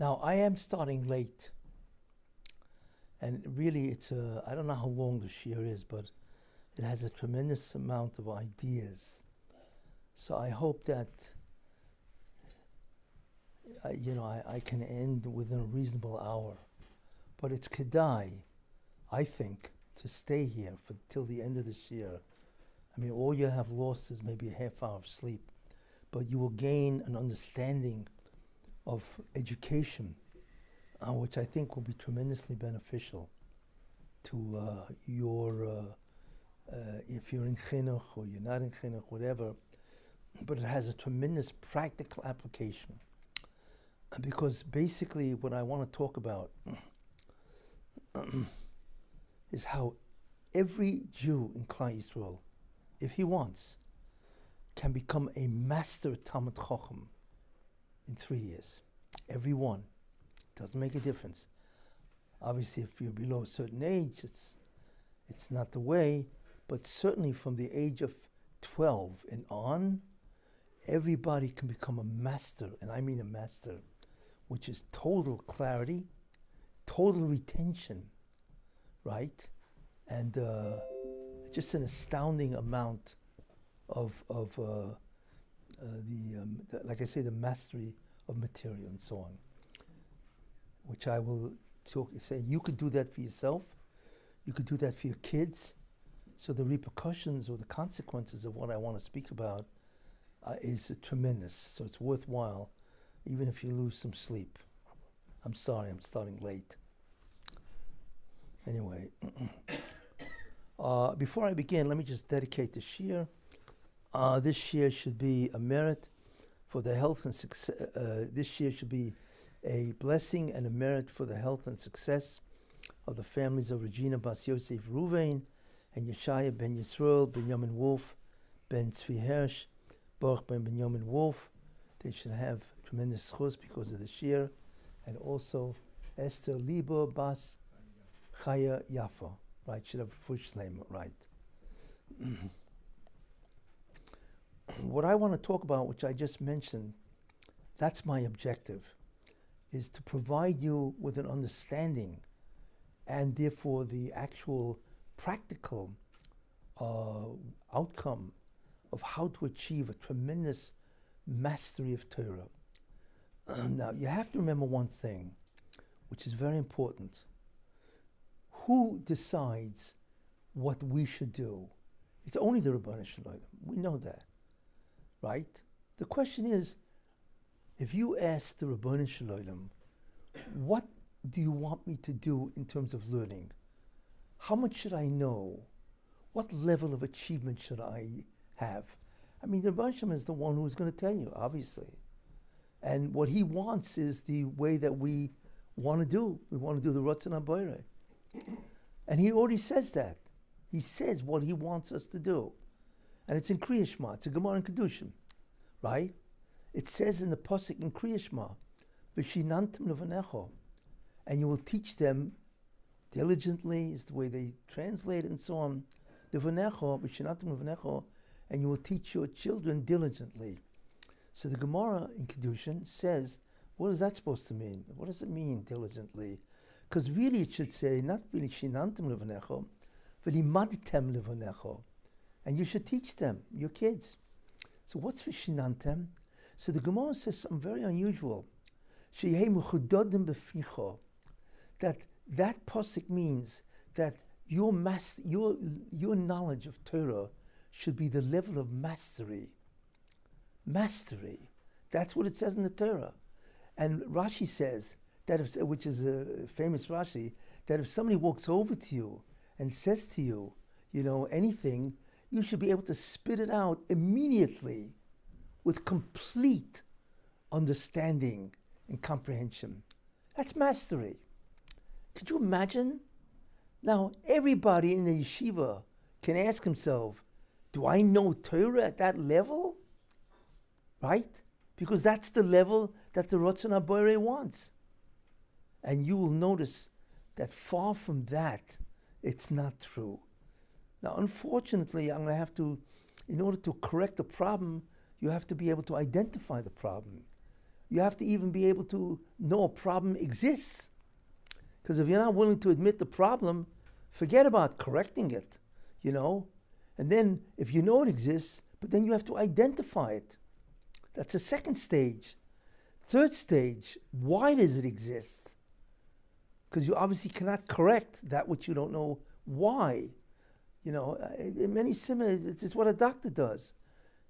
Now, I am starting late. And really, I don't know how long the shiur is, but it has a tremendous amount of ideas. So I hope that, I can end within a reasonable hour. But it's kedai, I think, to stay here till the end of the shiur. I mean, all you have lost is maybe a half hour of sleep, but you will gain an understanding of education, which I think will be tremendously beneficial to if you're in chinuch or you're not in chinuch, whatever, but it has a tremendous practical application. Because basically what I want to talk about is how every Jew in Klal Yisrael, if he wants, can become a master Talmid Chacham in 3 years. Every one. Doesn't make a difference. Obviously, if you're below a certain age, it's not the way, but certainly from the age of 12 and on, everybody can become a master, and I mean a master, which is total clarity, total retention, right? And just an astounding amount of like I say, the mastery of material and so on, which I will say you could do that for yourself, you could do that for your kids. So the repercussions or the consequences of what I want to speak about is tremendous. So it's worthwhile, even if you lose some sleep. I'm sorry, I'm starting late. Anyway, before I begin, let me just dedicate the shiur. This shiur should be a merit for the health and success. This shiur should be a blessing and a merit for the health and success of the families of Regina Bas Yosef Ruvain and Yeshaya ben Yisrael, Benjamin Wolf, ben Tzvi Hirsch, Baruch ben Benjamin Wolf. They should have tremendous chus because of the shiur, and also Esther Libo Bas Chaya Yafa, right? Should have a fush name, right? What I want to talk about, which I just mentioned, that's my objective, is to provide you with an understanding and therefore the actual practical outcome of how to achieve a tremendous mastery of Torah. Now, you have to remember one thing, which is very important. Who decides what we should do? It's only the Ribbono Shel Olam. We know that, right? The question is, if you ask the Ribbono Shel Olam, what do you want me to do in terms of learning? How much should I know? What level of achievement should I have? I mean, the Ribbono Shel Olam is the one who's going to tell you, obviously. And what he wants is the way that we want to do. We want to do the Ratzon HaBoreh. And he already says that. He says what he wants us to do. And it's in Kriya Shema. It's a Gamarra in Kedushin, right? It says in the Pasuk in Kriya Shema, V'shinantem levanecho, and you will teach them diligently, is the way they translate it and so on. Levanecho, V'shinantem levanecho, and you will teach your children diligently. So the Gamarra in Kedushin says, what is that supposed to mean? What does it mean, diligently? Because really it should say, not really shinantem levanecho, v'limaditem levanecho. And you should teach them, your kids. So what's v'shinantem? So the Gamarra says something very unusual. Sheyeh mechudodim b'ficho. That pasuk means that your knowledge of Torah should be the level of mastery. Mastery. That's what it says in the Torah. And Rashi says, that which is a famous Rashi, that if somebody walks over to you and says to you, anything, you should be able to spit it out immediately with complete understanding and comprehension. That's mastery. Could you imagine? Now, everybody in the yeshiva can ask himself, do I know Torah at that level? Right? Because that's the level that the Ratzon HaBoreh wants. And you will notice that far from that, it's not true. Now, unfortunately, I'm going to have to, in order to correct the problem, you have to be able to identify the problem. You have to even be able to know a problem exists. Because if you're not willing to admit the problem, forget about correcting it, And then if you know it exists, but then you have to identify it. That's the second stage. Third stage, why does it exist? Because you obviously cannot correct that which you don't know why. In many similar, it's what a doctor does.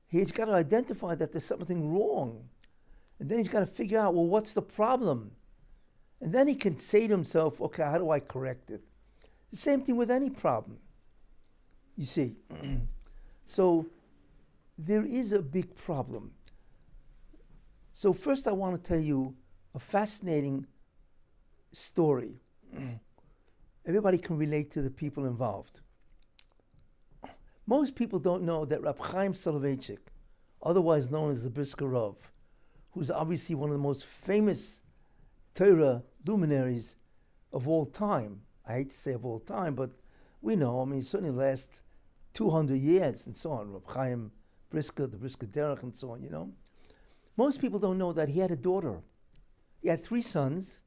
He's got to identify that there's something wrong. And then he's got to figure out, well, what's the problem? And then he can say to himself, okay, how do I correct it? The same thing with any problem. You see. So there is a big problem. So first I want to tell you a fascinating story. Everybody can relate to the people involved. Most people don't know that Rav Chaim Soloveitchik, otherwise known as the Brisker Rav, who's obviously one of the most famous Torah luminaries of all time. I hate to say of all time, but we know, certainly the last 200 years and so on. Rav Chaim Brisker, the Brisker Derech and so on, Most people don't know that he had a daughter. He had 3 sons,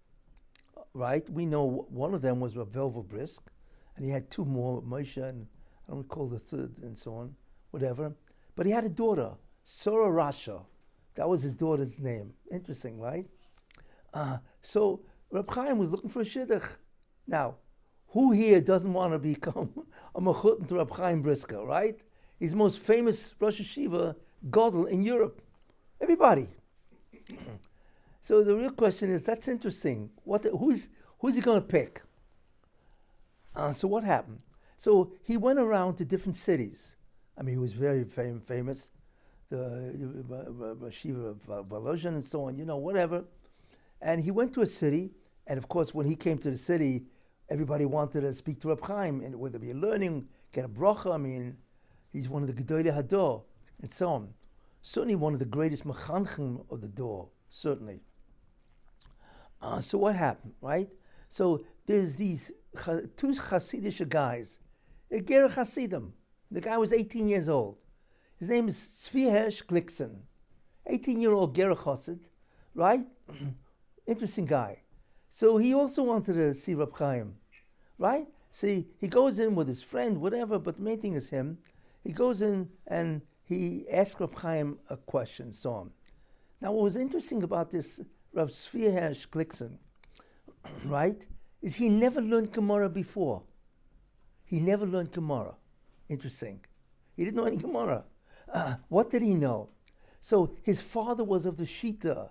right? We know one of them was Rav Velvel Brisk, and he had 2 more, Moshe and I don't recall the third and so on, whatever. But he had a daughter, Sora Rasha. That was his daughter's name. Interesting, right? So Reb Chaim was looking for a shidduch. Now, who here doesn't want to become a mechutin to Reb Chaim Brisker, right? He's the most famous Rosh Hashiva Gadol in Europe. Everybody. So the real question is, that's interesting. Who's he going to pick? So what happened? So he went around to different cities. He was very famous. The Shiva of Haloshon and so on, whatever. And he went to a city, and of course, when he came to the city, everybody wanted to speak to Reb Chaim, and whether be learning, get a bracha. He's one of the Gedolei Hador, and so on. Certainly one of the greatest mechanchim of the Dor, certainly. So what happened, right? So there's these 2 Hasidic guys, a Ger Hasidim. The guy was 18 years old. His name is Sifrei Haramchal, 18-year-old Ger Chassid, right? Interesting guy. So he also wanted to see Reb Chaim, right? See, he goes in with his friend, whatever, but the main thing is him. He goes in and he asks Reb Chaim a question, so on. Now, what was interesting about this Rav Sifrei Haramchal, right, is he never learned Gamarra before. He never learned Gamarra. Interesting. He didn't know any Gamarra. What did he know? So his father was of the Shita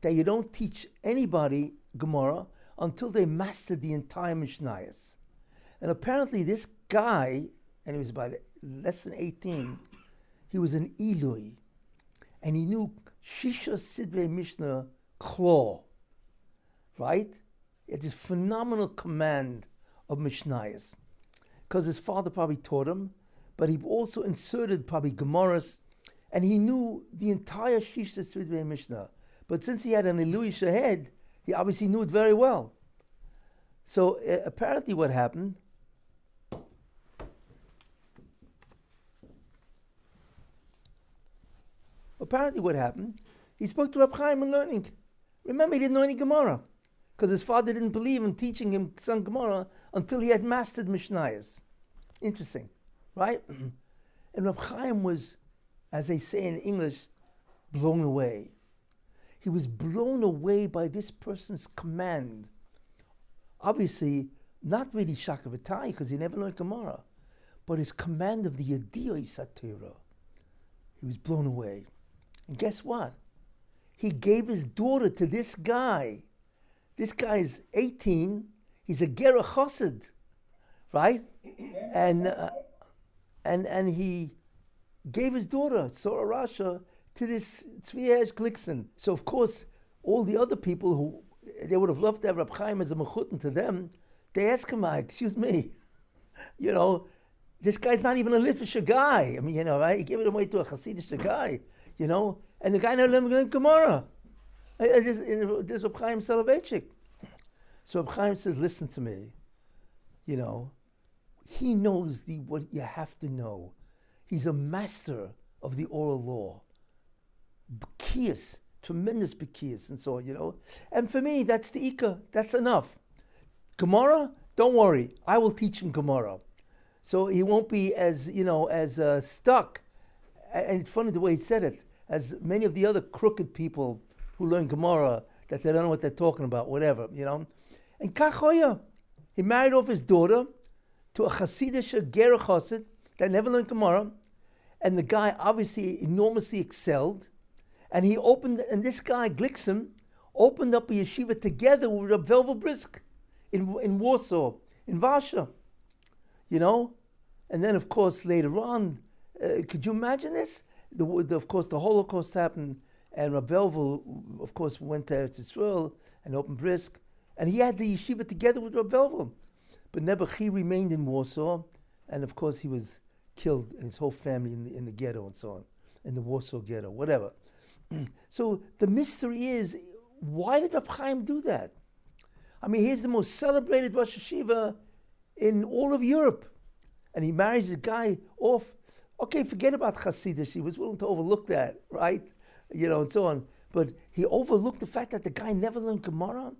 that you don't teach anybody Gamarra until they mastered the entire Mishnayos. And apparently this guy, and he was about less than 18, he was an Ilui, and he knew Shisha Sidrei Mishnah Claw, right? He had this phenomenal command of Mishnayos, because his father probably taught him, but he also inserted probably Gemaras, and he knew the entire Shisha Sidrei Mishnah. But since he had an Iluish head, he obviously knew it very well. So apparently what happened, he spoke to Reb Chaim in learning. Remember, he didn't know any Gamarra, because his father didn't believe in teaching him some Gamarra until he had mastered Mishnayos. Interesting, right? And Reb Chaim was, as they say in English, blown away. He was blown away by this person's command. Obviously, not really Shakavitai, because he never learned Gamarra, but his command of the Yediyah Satira. He was blown away. And guess what? He gave his daughter to this guy. This guy is 18. He's a Ger Chassid, right? And he gave his daughter, Sora Rasha, to this Sifrei Haramchal. So of course, all the other people who they would have loved to have Reb Chaim as a mechutin to them, they ask him, excuse me, this guy's not even a Litvish guy. Right? He gave it away to a Hasidic guy, and the guy never learned Gamarra. This Reb Chaim Soloveitchik. So Reb Chaim says, listen to me, he knows what you have to know. He's a master of the oral law. B'kiyas, tremendous bikiyas and so on, And for me, that's the Ikka. That's enough. Gamarra, don't worry. I will teach him Gamarra. So he won't be as, stuck. And it's funny the way he said it, as many of the other crooked people who learn Gamarra, that they don't know what they're talking about, whatever, And Kachoya, he married off his daughter to a Hasidic Ger Chassid that never learned Gamarra. And the guy obviously enormously excelled. And this guy, Glickson, opened up a yeshiva together with Reb Velvel Brisk in Warsaw, in Varsha, And then, of course, later on, could you imagine this? Of course, the Holocaust happened, and Reb Velvel, of course, went to Eretz Yisrael and opened Brisk, and he had the yeshiva together with Reb Velvel. But Nebuchadnezzar remained in Warsaw, and of course, he was killed, and his whole family in the ghetto and so on, in the Warsaw ghetto, whatever. So the mystery is, why did Rav Chaim do that? I mean, he's the most celebrated Rosh Hashiva in all of Europe. And he marries a guy off. Okay, forget about Hasidus. He was willing to overlook that, right? And so on. But he overlooked the fact that the guy never learned Gamarra.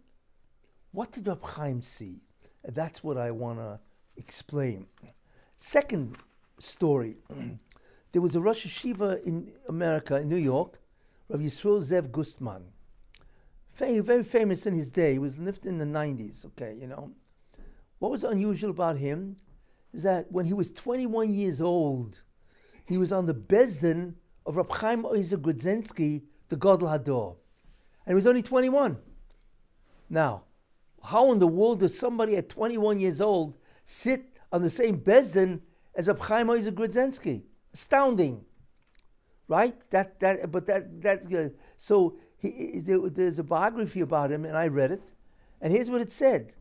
What did Rav Chaim see? And that's what I want to explain. Second story. There was a Rosh Hashiva in America, in New York, Rav Yisrael Zev Gustman. Very famous in his day. He was lived in the 90s, What was unusual about him is that when he was 21 years old, he was on the Bezdin of Rab Chaim Oizer Grudzensky, the Gadol Hador. And he was only 21. Now, how in the world does somebody at 21 years old sit on the same Bezdin as Rab Chaim Oizer Grudzensky? Astounding. Right? So there's a biography about him, and I read it, and here's what it said.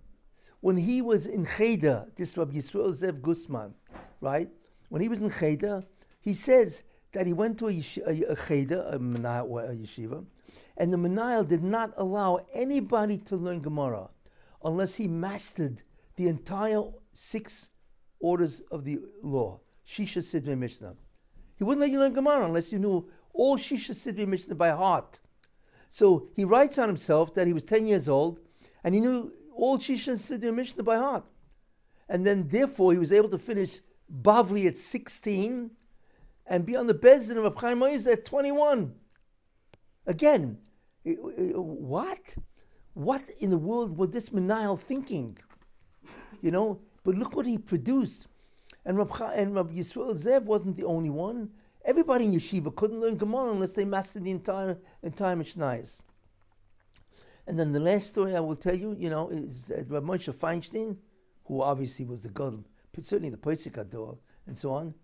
When he was in Cheder, this Rabbi Yisrael Zev Gustman, right? When he was in Cheder, he says that he went to a Cheder, a yeshiva, and the Menayel did not allow anybody to learn Gamarra unless he mastered the entire 6 orders of the law, Shisha Sidrei Mishnah. He wouldn't let you learn Gamarra unless you knew all Shisha Sidrei Mishnah by heart. So he writes on himself that he was 10 years old and he knew all Shisha Sidrei Mishnah by heart. And then therefore he was able to finish Bavli at 16 and be on the Bezdin of Rab Chaim Oizer at 21. Again, what? What in the world was this Menayel thinking? But look what he produced. And Rabbi Yisrael Zev wasn't the only one. Everybody in yeshiva couldn't learn Gamarra unless they mastered the entire Mishnahs. And then the last story I will tell you, is Rabbi Moshe Feinstein, who obviously was the God, certainly the Pesach Hador, and so on,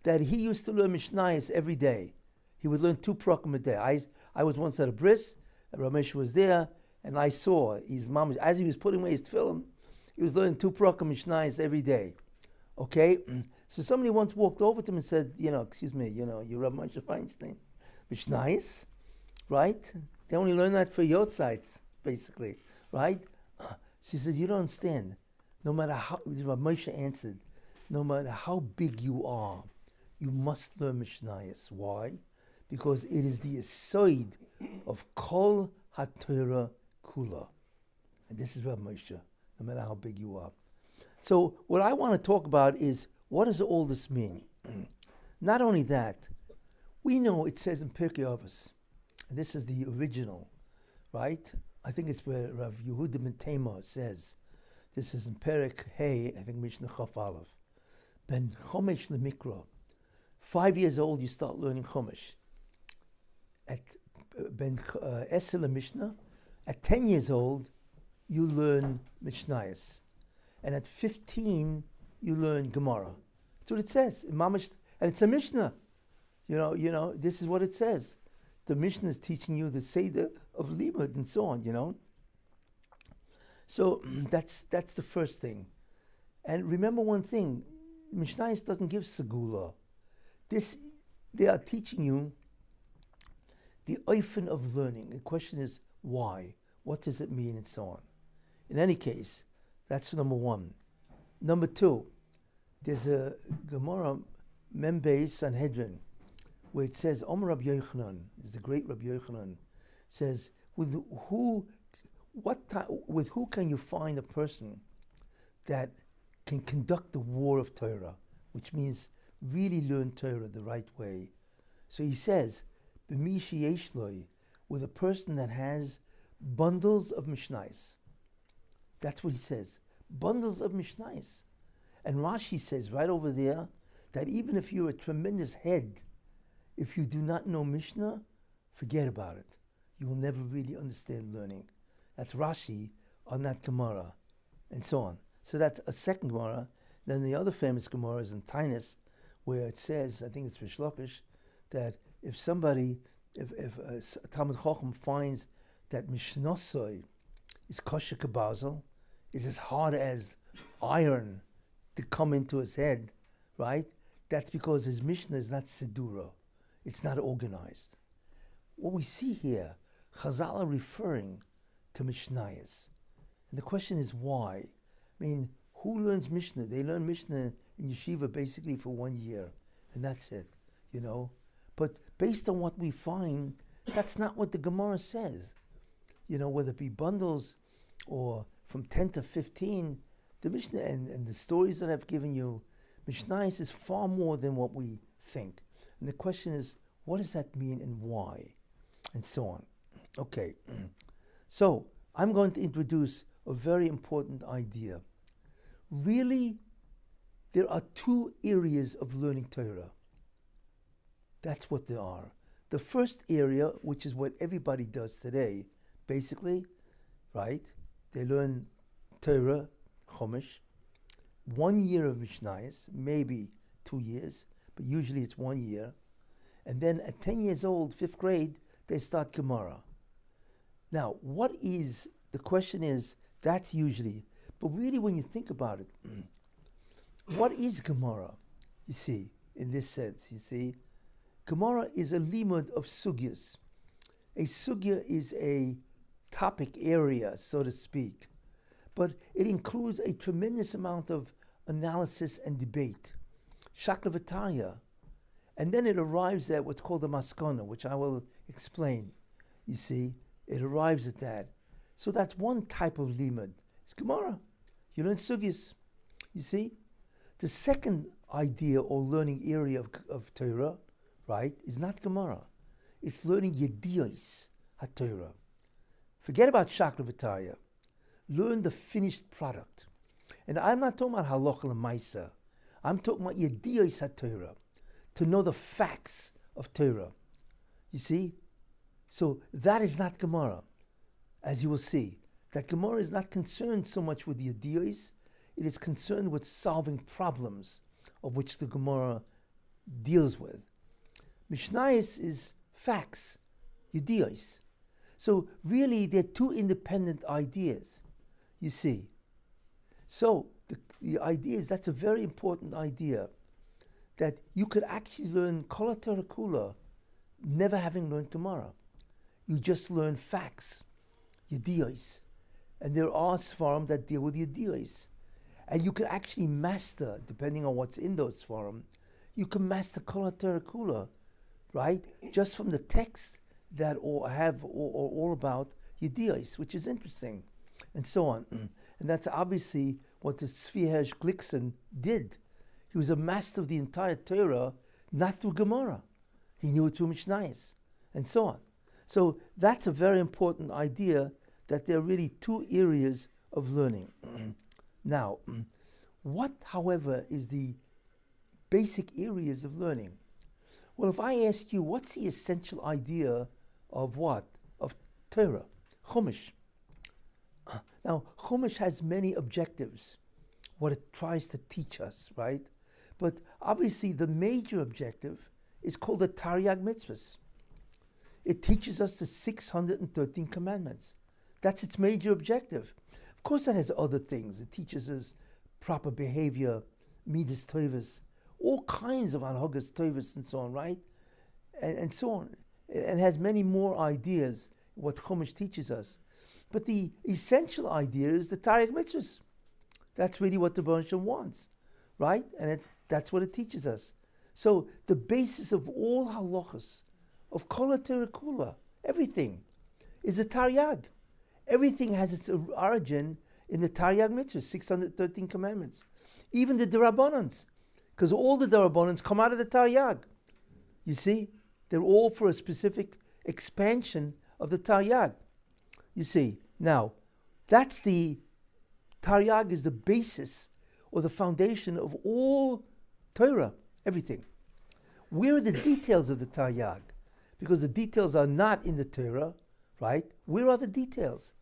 that he used to learn Mishnahs every day. He would learn 2 prakim a day. I was once at a bris, and Rabbi Moshe was there, and I saw his mom, as he was putting away his tefillin, he was learning 2 prakim Mishnahs every day. Okay, so somebody once walked over to him and said, excuse me, you're Rabbi Moshe Feinstein. Mishnayos, right? They only learn that for Yotzites, basically, right? She says, you don't understand. No matter how, Rabbi Moshe answered, no matter how big you are, you must learn Mishnayos. Why? Because it is the aside of Kol HaTorah Kula. And this is Rabbi Moshe, no matter how big you are. So what I want to talk about is, what does all this mean? Not only that, we know it says in Pirkei Avos, and this is the original, right? I think it's where Rav Yehuda ben Tema says, this is in Perek Hey, I think Mishnah Chaf Aleph, Ben Chomesh Lemikra, 5 years old you start learning Chomesh. At Ben Esel Mishnah, at 10 years old you learn Mishnayos. And at 15, you learn Gamarra. That's what it says. And it's a Mishnah. This is what it says. The Mishnah is teaching you the Seder of Limud and so on, So that's the first thing. And remember one thing, Mishnayos doesn't give Segula. They are teaching you the oifen of learning. The question is, why? What does it mean? And so on. In any case, that's number 1. Number 2, there's a Gamarra Membeis Sanhedrin where it says, Omer Rabbi Yochanan, is the great Rabbi Yochanan, says, with who can you find a person that can conduct the war of Torah, which means really learn Torah the right way. So he says, b'mi sheyesh loi, with a person that has bundles of Mishnais. That's what he says, bundles of Mishnais. And Rashi says right over there that even if you're a tremendous head, if you do not know Mishnah, forget about it. You will never really understand learning. That's Rashi on that Gamarra, and so on. So that's a second Gamarra. Then the other famous Gamarra is in Tainus, where it says, I think it's Rish Lakish, that if a Talmud Chacham finds that Mishnasoi is kosher kabazel, is as hard as iron to come into his head, right? That's because his Mishnah is not Sidura. It's not organized. What we see here, Chazal are referring to Mishnayos. And the question is why? I mean, who learns Mishnah? They learn Mishnah in yeshiva basically for 1 year, and that's it, you know? But based on what we find, that's not what the Gamarra says. You know, whether it be bundles or from 10 to 15, the Mishnah and the stories that I've given you, Mishnayos is far more than what we think. And the question is, what does that mean and why? And so on. Okay, so I'm going to introduce a very important idea. Really, there are two areas of learning Torah. That's what there are. The first area, which is what everybody does today, basically, right? They learn Torah, Chumash, 1 year of Mishnayos, maybe 2 years, but usually it's 1 year. And then at 10 years old, 5th grade, they start Gamarra. Now, the question is, that's usually, but really when you think about it, what is Gamarra? You see, in this sense, you see, Gamarra is a limud of sugyas. A sugya is a topic area, so to speak, but it includes a tremendous amount of analysis and debate, shaklavataya, and then it arrives at what's called a maskana, which I will explain. You see, it arrives at that. So that's one type of limud. It's Gamarra. You learn sugyas. You see, the second idea or learning area of Torah, right, is not Gamarra. It's learning Yediyos HaTorah. Forget about shaklavataya. Learn the finished product. And I'm not talking about halacha l'maisa. I'm talking about Yediyos HaTorah, to know the facts of Torah. You see? So that is not Gamarra, as you will see. That Gamarra is not concerned so much with Yediyos, it is concerned with solving problems of which the Gamarra deals with. Mishnayos is facts, Yediyos. So really they're two independent ideas, you see. So the idea is, that's a very important idea, that you could actually learn Kol HaTorah Kula never having learned Gamarra. You just learn facts, Yediyos. And there are Sfarim that deal with Yediyos. And you could actually master, depending on what's in those Sfarim, you can master Kol HaTorah Kula, right? Just from the text that all about Yediyos, which is interesting, and so on. And that's obviously what the Sifrei Haramchal did. He was a master of the entire Torah, not through Gamarra. He knew it through Mishnayos, and so on. So that's a very important idea, that there are really two areas of learning. Now, what, however, is the basic areas of learning? Well, if I ask you, what's the essential idea of what? Of Torah, Chumash. Now, Chumash has many objectives, what it tries to teach us, right? But obviously the major objective is called the Taryag Mitzvahs. It teaches us the 613 commandments. That's its major objective. Of course it has other things. It teaches us proper behavior, midas tovas, all kinds of anhagas tovas and so on, right? And so on. And has many more ideas, what Chumash teaches us. But the essential idea is the Taryag Mitzvahs. That's really what the Baruch Shem wants, right? And that's what it teaches us. So the basis of all halachas, of Kol HaTorah Kula, everything, is the Taryag. Everything has its origin in the Taryag mitzvah, 613 commandments. Even the Darabbanans, because all the Darabbanans come out of the Taryag. You see, they're all for a specific expansion of the Taryag. You see, now, that's the Taryag is the basis or the foundation of all Torah, everything. Where are the details of the Taryag? Because the details are not in the Torah, right? Where are the details?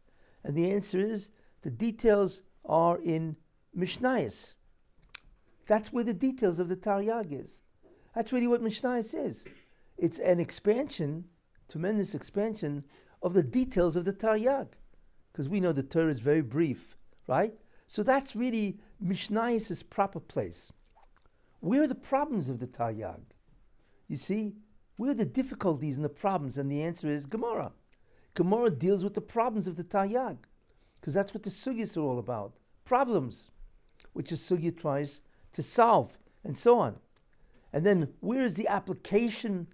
And the answer is, the details are in Mishnayos. That's where the details of the Taryag is. That's really what Mishnayos is. It's an expansion, tremendous expansion, of the details of the Taryag. Because we know the Torah is very brief, right? So that's really Mishnayos' proper place. Where are the problems of the Taryag? You see, where are the difficulties and the problems? And the answer is Gamarra. Gamarra deals with the problems of the Taryag, because that's what the sugyas are all about. Problems, which a sugya tries to solve, and so on. And then where is the application,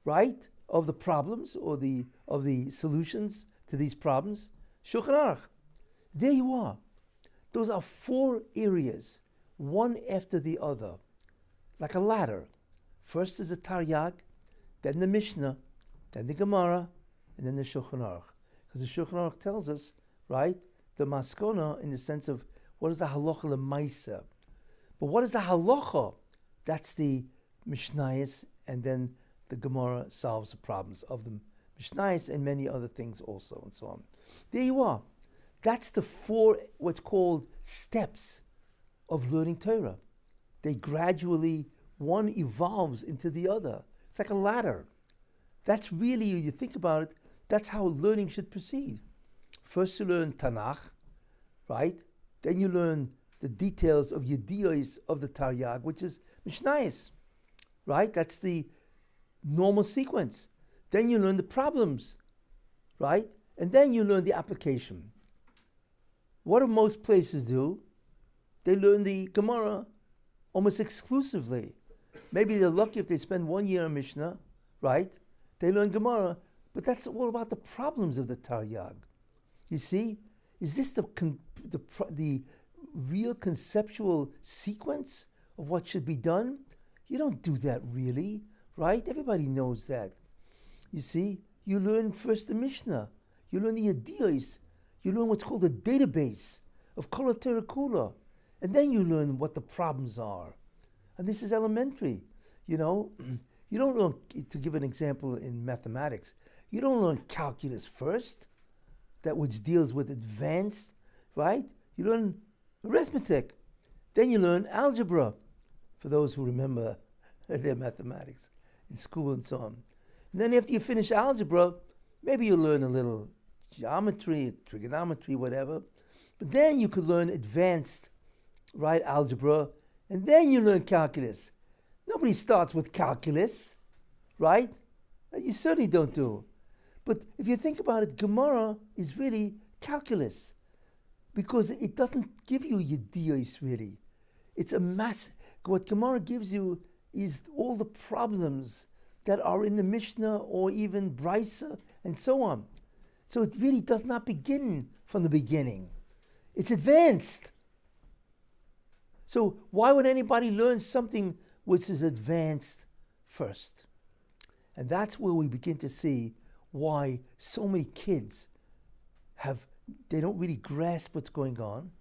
right, of the problems or of the solutions to these problems? Shulchan Aruch. There you are. Those are 4 areas, one after the other, like a ladder. First is the Taryag, then the Mishnah, then the Gamarra, and then the Shulchan Aruch. Because the Shulchan Aruch tells us, right, the maskona in the sense of what is the halacha lemaisa. But what is the halacha? That's the Mishnayos, and then the Gamarra solves the problems of the Mishnayos and many other things also, and so on. There you are. That's the 4, what's called steps of learning Torah. They gradually, one evolves into the other. It's like a ladder. That's really, you think about it, that's how learning should proceed. First you learn Tanakh, right? Then you learn the details of Yediyos of the Taryag, which is Mishnayos, right? That's the normal sequence. Then you learn the problems, right? And then you learn the application. What do most places do? They learn the Gamarra almost exclusively. Maybe they're lucky if they spend 1 year in Mishnah, right? They learn Gamarra, but that's all about the problems of the Taryag. You see, is this the real conceptual sequence of what should be done? You don't do that really, right? Everybody knows that. You see, you learn first the Mishnah, you learn the Yediyos, you learn what's called a database of Kol HaTorah Kula, and then you learn what the problems are. And this is elementary, you know. You don't learn, to give an example in mathematics, you don't learn calculus first, that which deals with advanced, right? You learn arithmetic. Then you learn algebra, for those who remember their mathematics in school and so on. And then after you finish algebra, maybe you learn a little geometry, trigonometry, whatever. But then you could learn advanced, right, algebra, and then you learn calculus. Nobody starts with calculus, right? You certainly don't do. But if you think about it, Gamarra is really calculus, because it doesn't give you Yediyos really. It's a mass. What Gamarra gives you is all the problems that are in the Mishnah or even Brisa and so on. So it really does not begin from the beginning. It's advanced. So why would anybody learn something which is advanced first? And that's where we begin to see why so many kids they don't really grasp what's going on,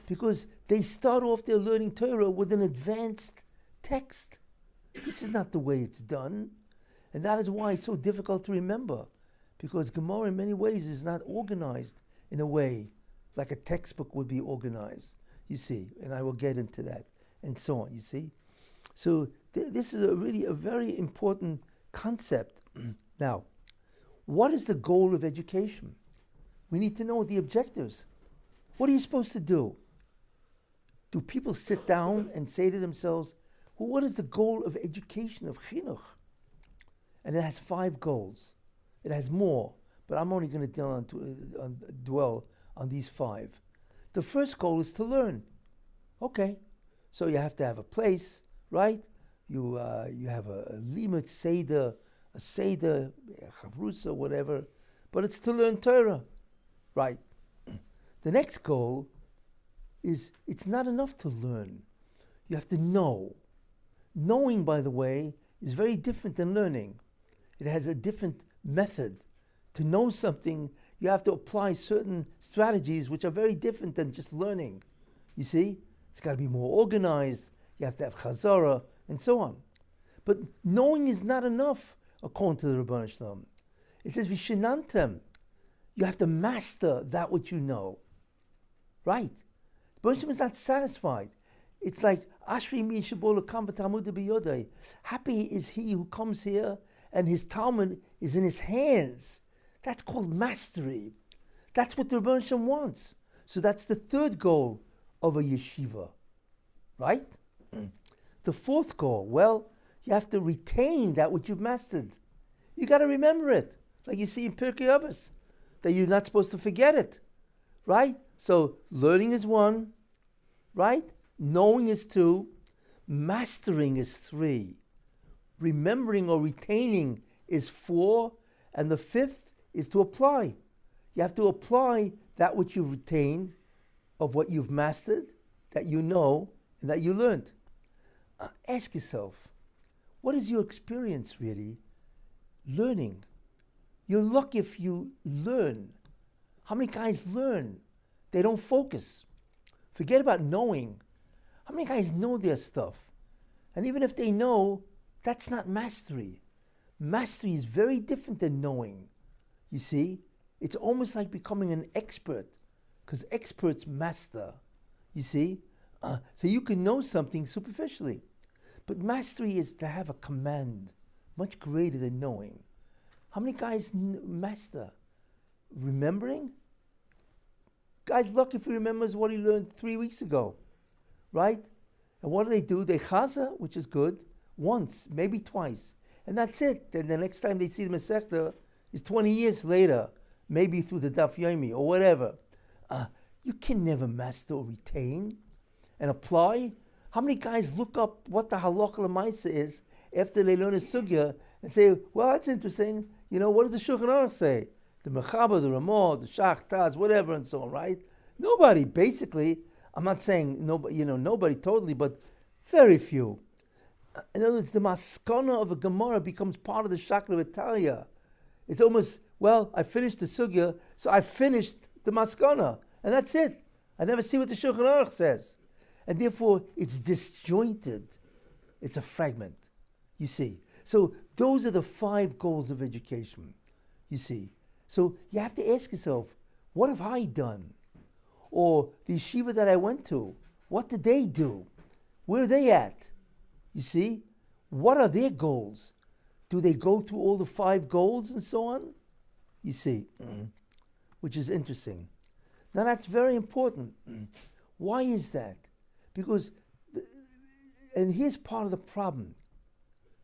because they start off their learning Torah with an advanced text. This is not the way it's done. And that is why it's so difficult to remember, because Gamarra in many ways is not organized in a way like a textbook would be organized, you see, and I will get into that, and so on, you see. So this is really a very important concept. Now, what is the goal of education? We need to know the objectives. What are you supposed to do? Do people sit down and say to themselves, well, what is the goal of education, of chinuch? And it has 5 goals. It has more, but I'm only going to dwell on these 5. The first goal is to learn. Okay, so you have to have a place, right? You have a limit seder, a seder, a chavrusa, whatever. but it's to learn Torah. Right. The next goal is it's not enough to learn. You have to know. Knowing, by the way, is very different than learning. It has a different method. To know something, you have to apply certain strategies which are very different than just learning. You see? It's got to be more organized. You have to have chazara, and so on. But knowing is not enough, according to the Rebbeinu Shalom. It says, Vishenantem. You have to master that which you know. Right? The Rebbeinu Shalom is not satisfied. It's like, Ashri mi shabola kam v'talmud biyodai. Happy is he who comes here and his Talmud is in his hands. That's called mastery. That's what the Rebbeinu Shalom wants. So that's the third goal of a yeshiva. Right? The fourth goal, well, you have to retain that which you've mastered. You got to remember it. Like you see in Pirkei Avos, that you're not supposed to forget it. Right? So learning is one. Right? Knowing is two. Mastering is three. Remembering or retaining is four. And the fifth is to apply. You have to apply that which you've retained, of what you've mastered, that you know, and that you learned. Ask yourself, what is your experience really learning? You're lucky if you learn. How many guys learn? They don't focus. Forget about knowing. How many guys know their stuff? And even if they know, that's not mastery. Mastery is very different than knowing. You see? It's almost like becoming an expert, because experts master. You see? So you can know something superficially. But mastery is to have a command much greater than knowing. How many guys master? Remembering? Guy's lucky if he remembers what he learned 3 weeks ago. Right? And what do? They chaza, which is good, once, maybe twice. And that's it. Then the next time they see the Masechta is 20 years later, maybe through the Daf Yomi or whatever. You can never master or retain and apply. How many guys look up what the halacha l'maisa is after they learn a sugya and say, well, that's interesting. You know, what does the Shulchan Aruch say? The Mechaber, the Ramah, the Shach, Taz, whatever, and so on, right? Nobody, basically. I'm not saying nobody totally, but very few. In other words, the maskana of a Gamarra becomes part of the Shakla V'Talia. It's almost, well, I finished the sugya, so I finished the maskana, and that's it. I never see what the Shulchan Aruch says. And therefore, it's disjointed. It's a fragment, you see. So those are the 5 goals of education, you see. So you have to ask yourself, what have I done? Or the yeshiva that I went to, what did they do? Where are they at? You see? What are their goals? Do they go through all the 5 goals and so on? You see, which is interesting. Now that's very important. Why is that? Because, and here's part of the problem.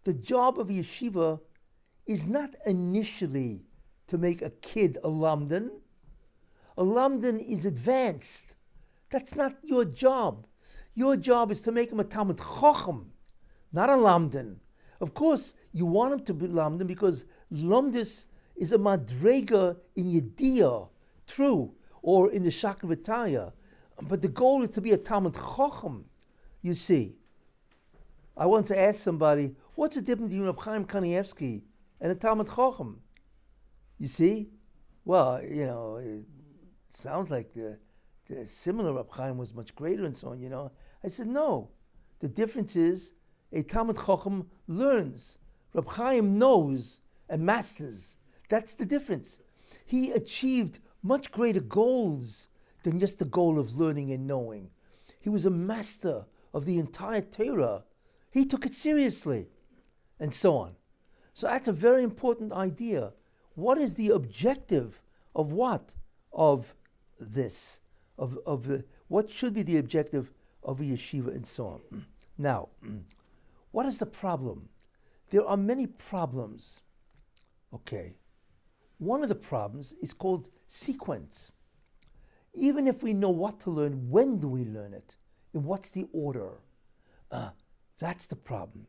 The job of a yeshiva is not initially to make a kid a lamdan. A lamdan is advanced. That's not your job. Your job is to make him a Talmud Chacham, not a lamdan. Of course, you want him to be lamdan because lamdus is a madrega in Yediyah, true, or in the Shakla V'Talia. But the goal is to be a Talmud Chacham, you see. I once asked somebody, what's the difference between Rav Chaim Kanievsky and a Talmud Chacham? You see? Well, it sounds like the similar Rav Chaim was much greater and so on, I said, no. The difference is a Talmud Chacham learns. Rav Chaim knows and masters. That's the difference. He achieved much greater goals than just the goal of learning and knowing. He was a master of the entire Torah. He took it seriously, and so on. So that's a very important idea. What is the objective of what? Of this? What should be the objective of a yeshiva and so on? Now, what is the problem? There are many problems. Okay. One of the problems is called sequence. Even if we know what to learn, when do we learn it? And what's the order? That's the problem.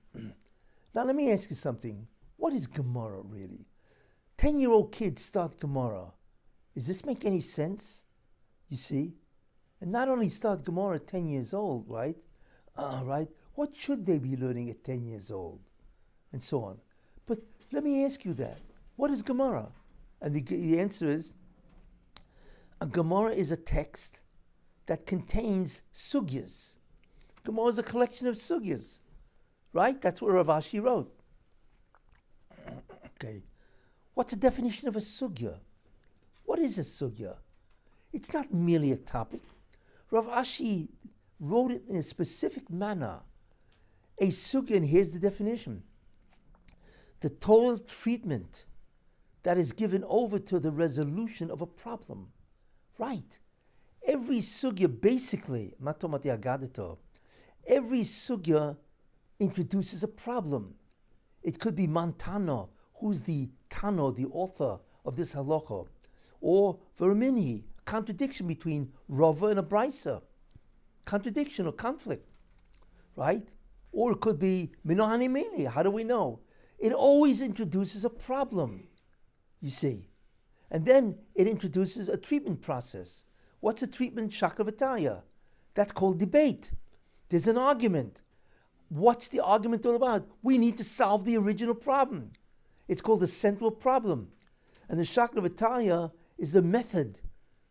Now let me ask you something. What is Gamarra really? 10-year-old kids start Gamarra. Does this make any sense? You see? And not only start Gamarra at 10 years old, right? Right? What should they be learning at 10 years old? And so on. But let me ask you that. What is Gamarra? And the answer is, a Gamarra is a text that contains sugyas. Gamarra is a collection of sugyas. Right? That's what Rav Ashi wrote. Okay. What's the definition of a sugya? What is a sugya? It's not merely a topic. Rav Ashi wrote it in a specific manner. A sugya, and here's the definition: the total treatment that is given over to the resolution of a problem. Right. Every sugya basically, every sugya introduces a problem. It could be Mantana, who's the Tano, the author of this halakha, or Vermini, contradiction between Rava and a Brisa, contradiction or conflict, right? Or it could be Minohani Meli, how do we know? It always introduces a problem, you see. And then it introduces a treatment process. What's a treatment? Shaklavatalia. That's called debate. There's an argument. What's the argument all about? We need to solve the original problem. It's called the central problem. And the Shaklavatalia is the method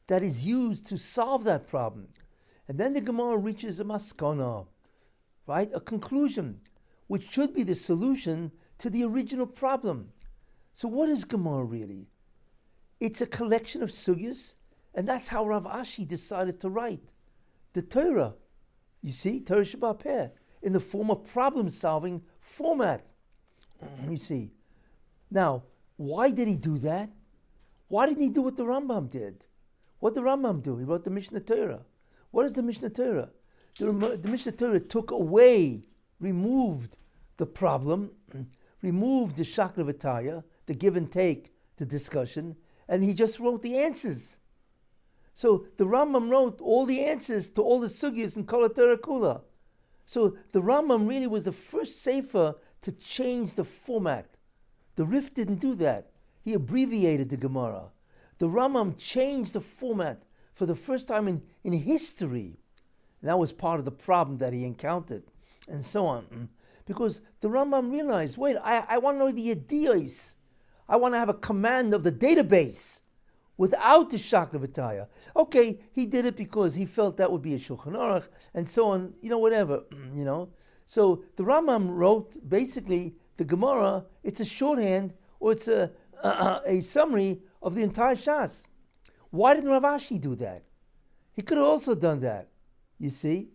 that is used to solve that problem. And then the Gamarra reaches a maskana, right? A conclusion, which should be the solution to the original problem. So what is Gamarra really? It's a collection of sugyas, and that's how Rav Ashi decided to write the Torah. You see, Torah Shabbat Peh, in the form of problem-solving format. You see. Now, why did he do that? Why didn't he do what the Rambam did? What did the Rambam do? He wrote the Mishnah Torah. What is the Mishnah Torah? The Mishnah Torah took away, removed the problem, removed the Shaklavatalia, the give and take, the discussion, and he just wrote the answers. So the Rambam wrote all the answers to all the sugyas in Kol HaTorah Kula. So the Rambam really was the first sefer to change the format. The Rif didn't do that. He abbreviated the Gamarra. The Rambam changed the format for the first time in history. And that was part of the problem that he encountered, and so on. Because the Rambam realized, wait, I want to know the ideas. I want to have a command of the database without the Shaklavatalia. Okay, he did it because he felt that would be a Shulchan Aruch, and so on, whatever, So the Rambam wrote, basically, the Gamarra, it's a shorthand, or it's a summary of the entire Shas. Why didn't Rav Ashi do that? He could have also done that, you see?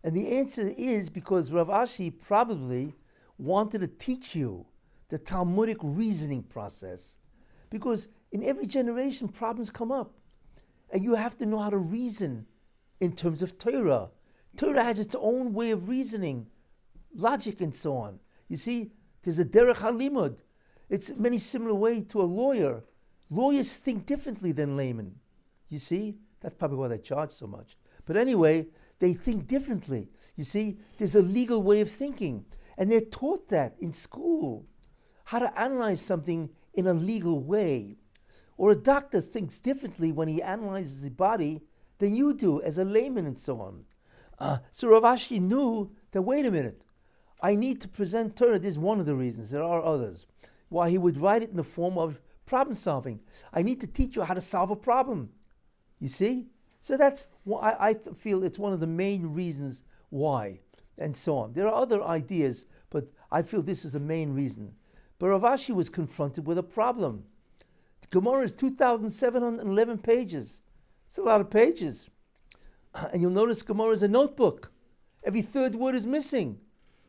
And the answer is because Rav Ashi probably wanted to teach you the Talmudic reasoning process. Because in every generation, problems come up. And you have to know how to reason in terms of Torah. Torah has its own way of reasoning, logic and so on. You see, there's a derech halimud. It's many similar way to a lawyer. Lawyers think differently than laymen. You see, that's probably why they charge so much. But anyway, they think differently. You see, there's a legal way of thinking. And they're taught that in school. How to analyze something in a legal way. Or a doctor thinks differently when he analyzes the body than you do as a layman and so on. So Rav Ashi knew that, wait a minute, I need to present Torah. This is one of the reasons. There are others. Why he would write it in the form of problem solving. I need to teach you how to solve a problem. You see? So that's why I feel it's one of the main reasons why, and so on. There are other ideas, but I feel this is the main reason. But Rav Ashi was confronted with a problem. The Gamarra is 2,711 pages. It's a lot of pages. And you'll notice Gamarra is a notebook. Every third word is missing.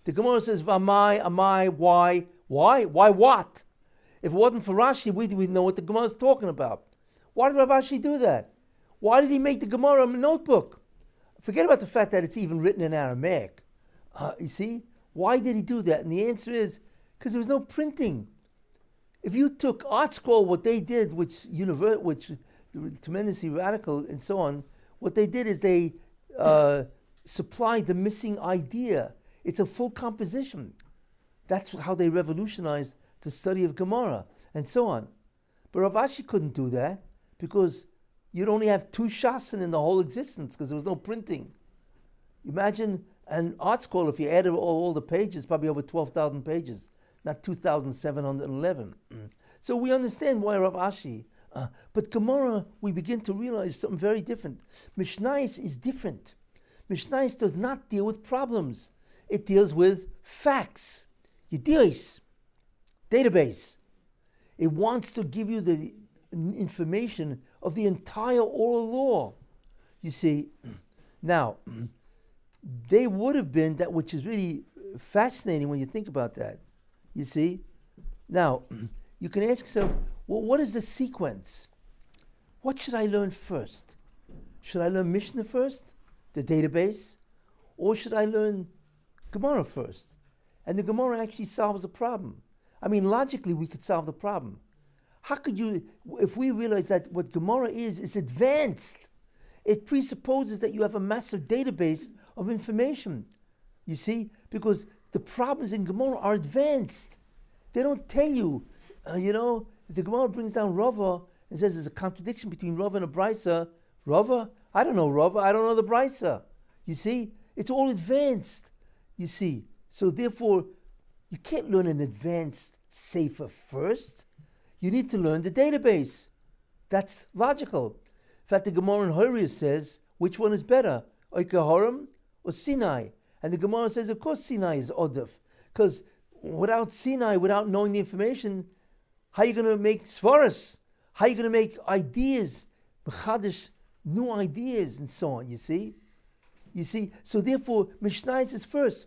The Gamarra says, V'amai, amai, why? Why? Why what? If it wasn't for Rashi, we'd know what the Gamarra is talking about. Why did Rav Ashi do that? Why did he make the Gamarra a notebook? Forget about the fact that it's even written in Aramaic. You see? Why did he do that? And the answer is, because there was no printing. If you took Art Scroll, what they did, which tremendously radical and so on, what they did is they supplied the missing idea. It's a full composition. That's how they revolutionized the study of Gamarra and so on. But Rav Ashi couldn't do that because you'd only have 2 shasen in the whole existence because there was no printing. Imagine an art scroll, if you added all the pages, probably over 12,000 pages, not 2,711. So we understand why Rav Ashi. But Gamarra, we begin to realize something very different. Mishnayos is different. Mishnayos does not deal with problems. It deals with facts. Yedios, database. It wants to give you the information of the entire oral law. You see, now, they would have been that, which is really fascinating when you think about that. You see, now, you can ask yourself, well, what is the sequence? What should I learn first? Should I learn Mishnah first, the database, or should I learn Gamarra first? And the Gamarra actually solves the problem. I mean, logically, we could solve the problem. How could you, if we realize that what Gamarra is advanced, it presupposes that you have a massive database of information. You see, because the problems in Gamarra are advanced. They don't tell you, the Gamarra brings down Rava and says there's a contradiction between Rava and a Brisa. Rava? I don't know Rava, I don't know the Brisa. You see, it's all advanced. You see, so therefore, you can't learn an advanced sefer first. You need to learn the database. That's logical. In fact, the Gamarra in Horiyah says, which one is better, Oikahorim or Sinai? And the Gamarra says, of course, Sinai is Odef. Because without Sinai, without knowing the information, how are you going to make Svaras? How are you going to make ideas, B'chadish, new ideas, and so on, you see? You see? So therefore, Mishnayos is first.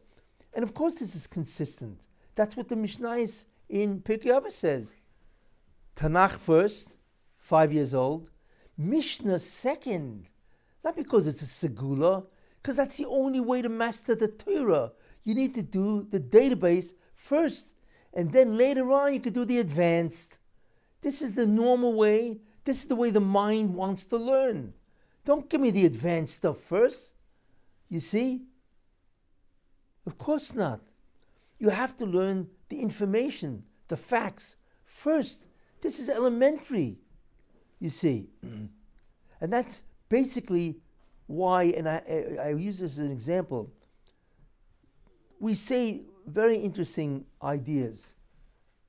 And of course, this is consistent. That's what the Mishnayos in Pirkei Avos says. Tanakh first, 5 years old. Mishnah second. Not because it's a segula, because that's the only way to master the Torah. You need to do the database first, and then later on you could do the advanced. This is the normal way. This is the way the mind wants to learn. Don't give me the advanced stuff first. You see? Of course not. You have to learn the information, the facts first. This is elementary, you see. And that's basically why, and I use this as an example, we say very interesting ideas,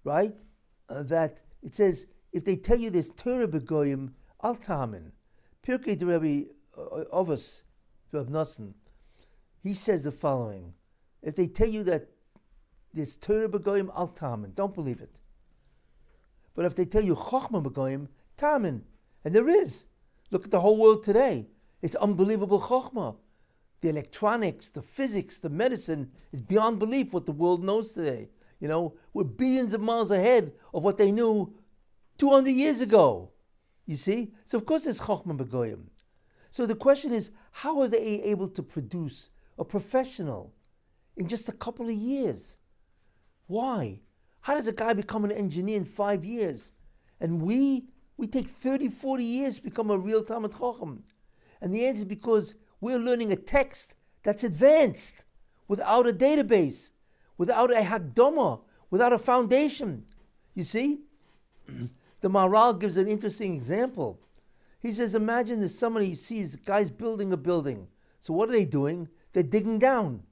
right? That it says, if they tell you there's Torah begoyim, al tamin. Pirkei de Rabbi Avos, Rabbi Nosson, he says the following: if they tell you that there's Torah begoyim, al tamin, don't believe it. But if they tell you chokhmah begoyim, tamin, and there is. Look at the whole world today. It's unbelievable chokhmah. The electronics, the physics, the medicine is beyond belief what the world knows today. We're billions of miles ahead of what they knew 200 years ago. You see? So of course it's chokhmah begoyim. So the question is, how are they able to produce a professional in just a couple of years? Why? How does a guy become an engineer in 5 years? And we take 30, 40 years to become a real Talmid Chacham. And the answer is because we're learning a text that's advanced, without a database, without a Hagdama, without a foundation. You see? The Maharal gives an interesting example. He says, imagine that somebody sees guys building a building. So what are they doing? They're digging down,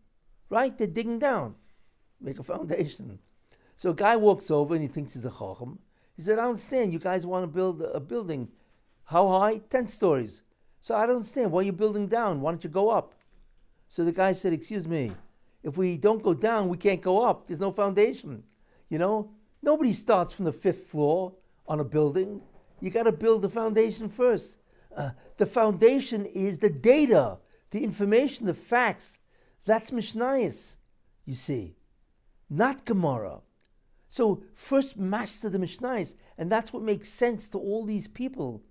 right? They're digging down, make a foundation. So a guy walks over and he thinks he's a chacham. He said, I don't understand. You guys want to build a building. How high? 10 stories. So I don't understand. Why are you building down? Why don't you go up? So the guy said, excuse me, if we don't go down, we can't go up. There's no foundation. Nobody starts from the 5th floor on a building. You got to build the foundation first. The foundation is the data, the information, the facts. That's Mishnayos, you see, not Gamarra. So first master the Mishnayos, and that's what makes sense to all these people.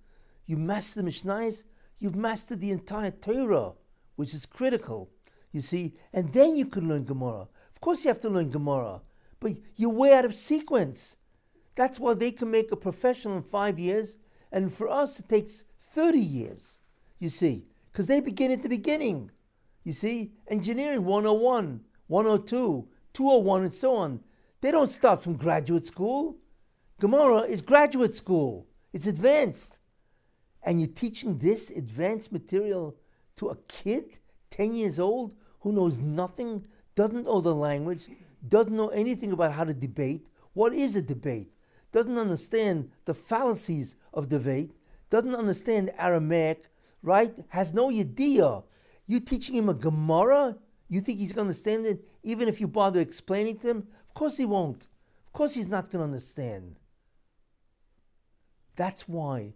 You master the Mishnayos, you've mastered the entire Torah, which is critical, you see, and then you can learn Gamarra. Of course you have to learn Gamarra, but you're way out of sequence. That's why they can make a professional in 5 years, and for us it takes 30 years, you see, because they begin at the beginning. You see, engineering 101, 102, 201, and so on. They don't start from graduate school. Gamarra is graduate school. It's advanced. And you're teaching this advanced material to a kid, 10 years old, who knows nothing, doesn't know the language, doesn't know anything about how to debate. What is a debate? Doesn't understand the fallacies of debate, doesn't understand Aramaic, right? Has no idea. You teaching him a Gamarra? You think he's going to understand it even if you bother explaining to him? Of course he won't. Of course he's not going to understand. That's why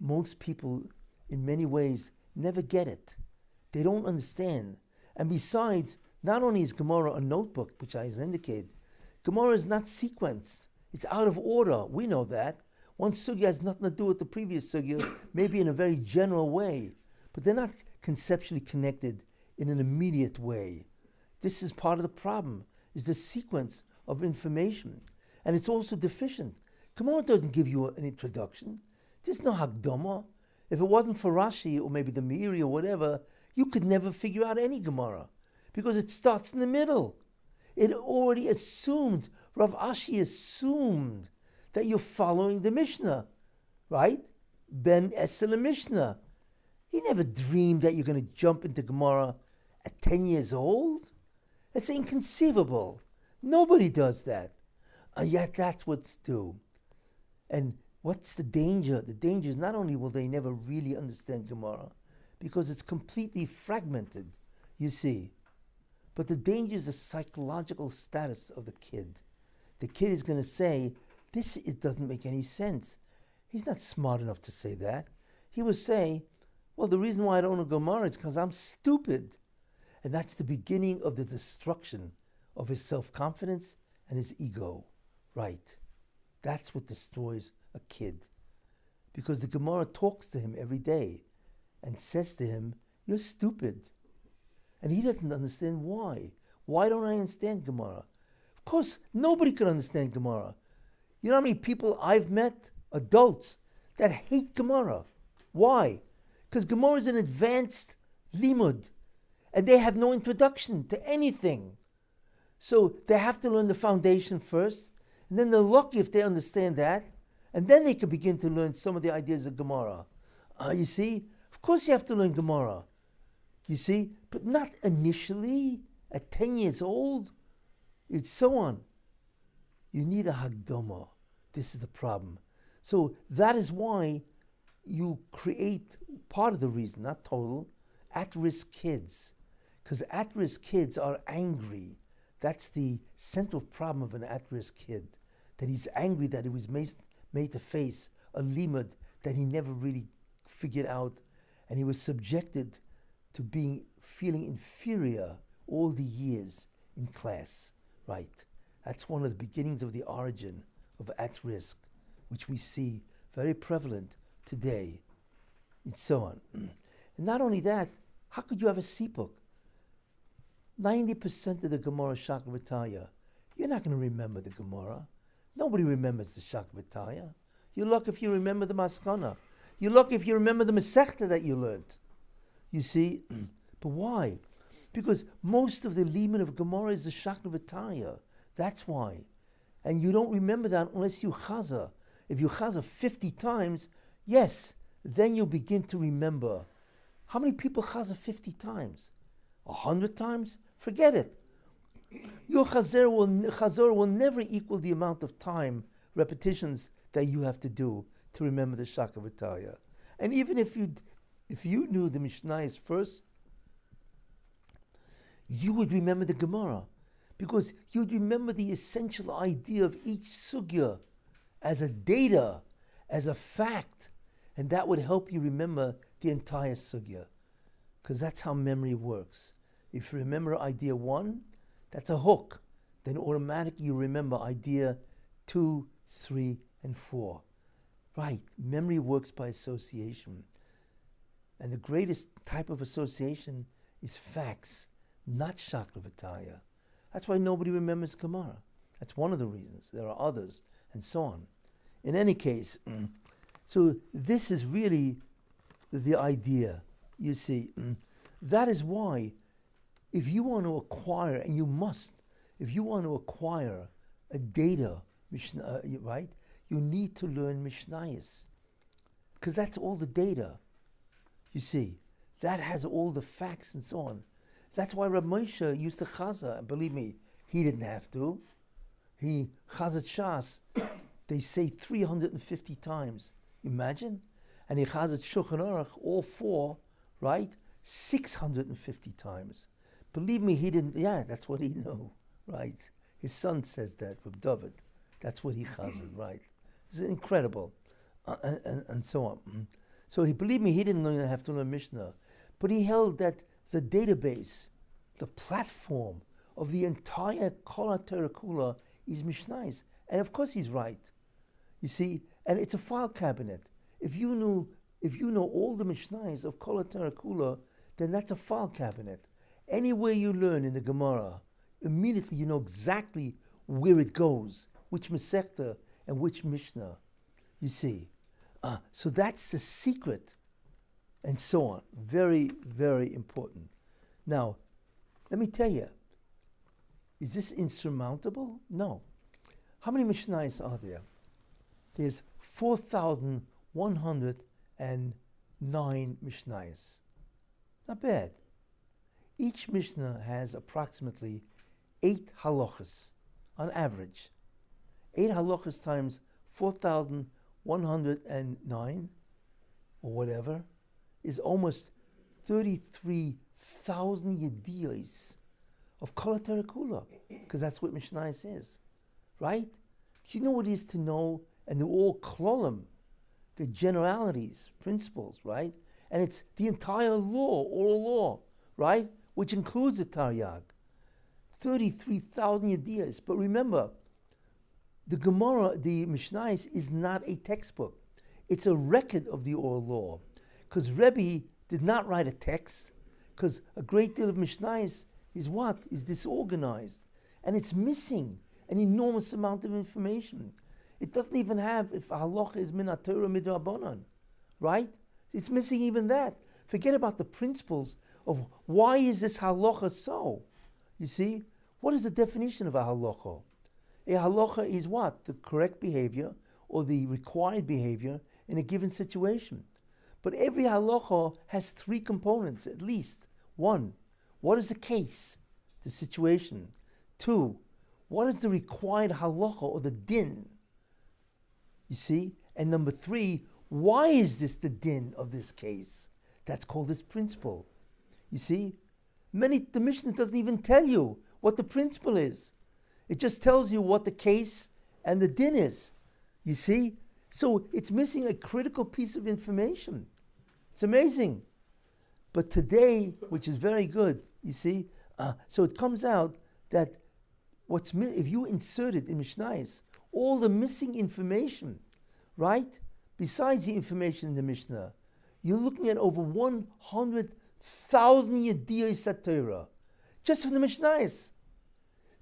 most people, in many ways, never get it. They don't understand. And besides, not only is Gamarra a notebook, which I indicated, Gamarra is not sequenced. It's out of order. We know that. One sugya has nothing to do with the previous sugya, maybe in a very general way, but they're not conceptually connected in an immediate way. This is part of the problem, is the sequence of information. And it's also deficient. Gamarra doesn't give you an introduction. There's no Hakdama. If it wasn't for Rashi, or maybe the Meiri or whatever, you could never figure out any Gamarra, because it starts in the middle. It already assumes, Rav Ashi assumed that you're following the Mishnah, right? Ben Esel Mishnah. He never dreamed that you're going to jump into Gamarra at 10 years old. It's inconceivable. Nobody does that. And yet that's what's due. And what's the danger? The danger is not only will they never really understand Gamarra, because it's completely fragmented, you see. But the danger is the psychological status of the kid. The kid is going to say, it doesn't make any sense. He's not smart enough to say that. He will say, well, the reason why I don't know Gamarra is because I'm stupid. And that's the beginning of the destruction of his self-confidence and his ego. Right. That's what destroys a kid. Because the Gamarra talks to him every day and says to him, you're stupid. And he doesn't understand why. Why don't I understand Gamarra? Of course, nobody can understand Gamarra. You know how many people I've met, adults, that hate Gamarra? Why? Because Gamarra is an advanced limud, and they have no introduction to anything. So they have to learn the foundation first, and then they're lucky if they understand that, and then they can begin to learn some of the ideas of Gamarra. You see? Of course you have to learn Gamarra. You see? But not initially, at 10 years old. It's so on. You need a Hagdama. This is the problem. So that is why you create, part of the reason, not total, at-risk kids. Because at-risk kids are angry. That's the central problem of an at-risk kid. That he's angry that he was made to face a limud that he never really figured out. And he was subjected to feeling inferior all the years in class. Right. That's one of the beginnings of the origin of at-risk, which we see very prevalent today, and so on. And not only that, how could you have a sipuk? 90% of the Gamarra Shakavataya, you're not going to remember the Gamarra. Nobody remembers the Shakavataya. You're lucky if you remember the Maskana. You're lucky if you remember the Masechta that you learned. You see? But why? Because most of the limud of Gamarra is the Shakavataya. That's why. And you don't remember that unless you chaza. If you chaza 50 times, yes, then you'll begin to remember. How many people chaza 50 times? 100 times? Forget it. Your chazor will never equal the amount of time, repetitions that you have to do to remember the Shakavataya. And even if you knew the Mishnah first, you would remember the Gamarra, because you'd remember the essential idea of each sugya as a data, as a fact, and that would help you remember the entire sugya, because that's how memory works. If you remember idea 1, that's a hook. Then automatically you remember idea 2, 3, and 4. Right, memory works by association. And the greatest type of association is facts, not Shaklavataya. That's why nobody remembers Gamarra. That's one of the reasons. There are others, and so on. In any case, so this is really the idea, you see. That is why, if you want to acquire, and you must, if you want to acquire a data, right, you need to learn Mishnayos, because that's all the data. You see, that has all the facts and so on. That's why Rabbi Moshe used to chaza, and believe me, he didn't have to. He chazat Shas, they say 350 times. Imagine? And he chazat Shulchan Aruch, all four, right? 650 times. Believe me, he didn't, that's what he knew, right? His son says that with David. That's what he chazed, right? It's incredible. And so on. So believe me, he didn't have to learn Mishnah. But he held that the database, the platform of the entire Kol HaTorah Kula is Mishnayos. And of course he's right. You see, and it's a file cabinet. If you know all the Mishnayos of Kol HaTorah Kula, then that's a file cabinet. Anywhere you learn in the Gamarra, immediately you know exactly where it goes, which Masechta and which Mishnah. You see. So that's the secret, and so on. Very, very important. Now, let me tell you, is this insurmountable? No. How many Mishnayos are there? There's 4,109 Mishnayos. Not bad. Each Mishnah has approximately 8 halachas on average. 8 halachas times 4,109 or whatever is almost 33,000 yediyos of Kol HaTorah Kula, because that's what Mishnayos is, right? Do you know what it is to know, and they're all klolim, the generalities, principles, right? And it's the entire law, oral law, right? Which includes the Taryag. 33,000 yediyos. But remember, the Gamarra, the Mishnayos, is not a textbook. It's a record of the oral law. Because Rebbe did not write a text, because a great deal of Mishnayos is what? Is disorganized. And it's missing an enormous amount of information. It doesn't even have if halacha is min haTorah midrabanan, right? It's missing even that. Forget about the principles of why is this halacha so? You see? What is the definition of a halacha? A halacha is what? The correct behavior or the required behavior in a given situation. But every halacha has 3 components at least. 1, what is the case, the situation? 2, what is the required halacha or the din? You see? And number 3, why is this the din of this case? That's called this principle. You see? The Mishnah doesn't even tell you what the principle is. It just tells you what the case and the din is. You see? So it's missing a critical piece of information. It's amazing. But today, which is very good, you see, so it comes out that if you insert it in Mishnayos, all the missing information, right? Besides the information in the Mishnah, you're looking at over 100,000 yediyos Torah, just from the Mishnayos.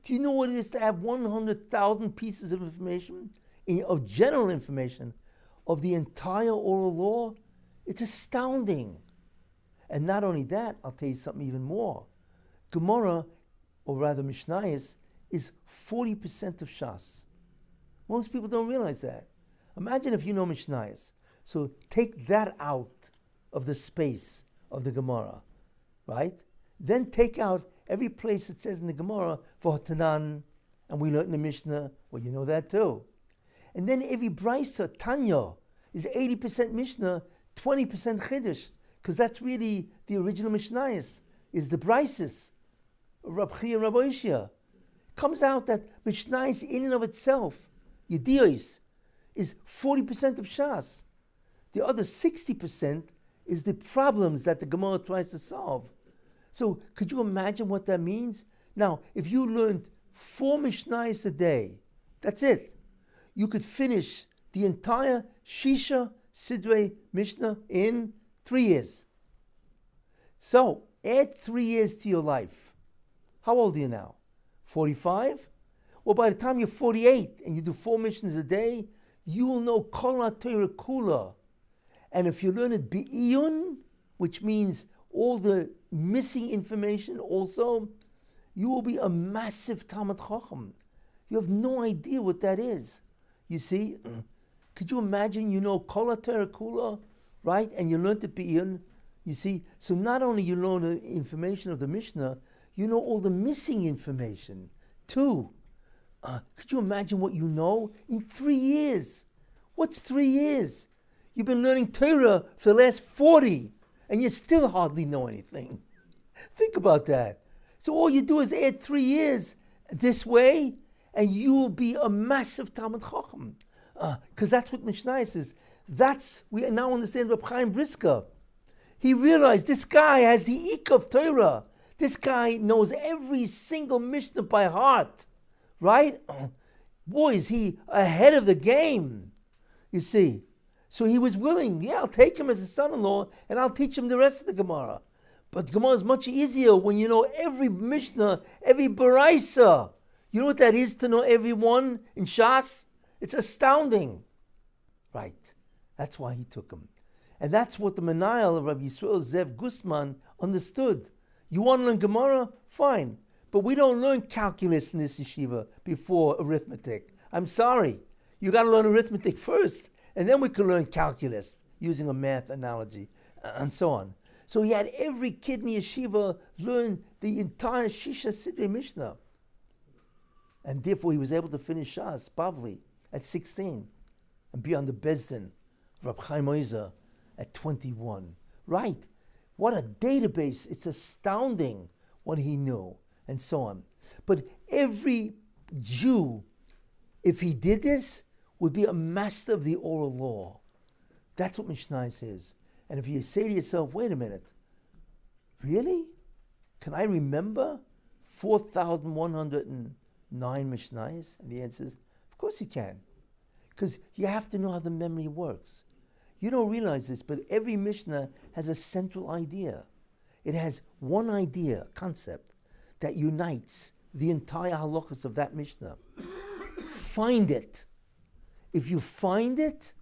Do you know what it is to have 100,000 pieces of information, of general information, of the entire oral law? It's astounding. And not only that, I'll tell you something even more. Gamarra, or rather Mishnayos, is 40% of Shas. Most people don't realize that. Imagine if you know Mishnayos. So take that out of the space of the Gamarra, right? Then take out every place it says in the Gamarra for Tanan, and we learned in the Mishnah, well, you know that too. And then every Brisa, Tanya, is 80% Mishnah, 20% Chiddush, because that's really the original Mishnayos, is the Brises, Rab Chia, Rab Oishia. Comes out that Mishnayos in and of itself, Yediyos, is 40% of Shas. The other 60% is the problems that the Gamarra tries to solve. So could you imagine what that means? Now, if you learned 4 Mishnayos a day, that's it. You could finish the entire Shisha Sidrei Mishnah in 3 years. So add 3 years to your life. How old are you now? 45? Well, by the time you're 48 and you do 4 Mishnahs a day, you will know Kol HaTorah Kula. And if you learn it Be'iyun, which means all the missing information also, you will be a massive Talmid Chacham. You have no idea what that is. You see? Could you imagine, you know, Kol HaTorah Kula, right? And you learned the Be'iyun, you see? So not only you know the information of the Mishnah, you know all the missing information, too. Could you imagine what you know in 3 years? What's 3 years? You've been learning Torah for the last 40, and you still hardly know anything. Think about that. So all you do is add 3 years this way, and you will be a massive Talmud Chacham. Because that's what Mishnah says. We now understand Rav Chaim Brisker. He realized this guy has the ik of Torah. This guy knows every single Mishnah by heart. Right? Boy, is he ahead of the game. You see. So he was willing. I'll take him as a son-in-law, and I'll teach him the rest of the Gamarra. But Gamarra is much easier when you know every Mishnah, every Baraisa. You know what that is, to know every one in Shas? It's astounding. Right. That's why he took him. And that's what the Menayel of Rabbi Yisrael Zev Gusman understood. You want to learn Gamarra? Fine. But we don't learn calculus in this yeshiva before arithmetic. I'm sorry. You got to learn arithmetic first, and then we can learn calculus using a math analogy, and so on. So he had every kid in yeshiva learn the entire Shisha Sidrei Mishnah. And therefore he was able to finish Shas, Bavli, at 16, and be on the Bezdin, Rav Chaim Oizer, at 21. Right. What a database. It's astounding what he knew, and so on. But every Jew, if he did this, would be a master of the oral law. That's what Mishnah says. And if you say to yourself, wait a minute, really? Can I remember 4,109 Mishnahs? And the answer is, of course you can. Because you have to know how the memory works. You don't realize this, but every Mishnah has a central idea. It has one idea, concept, that unites the entire halachas of that Mishnah. Find it. If you find it,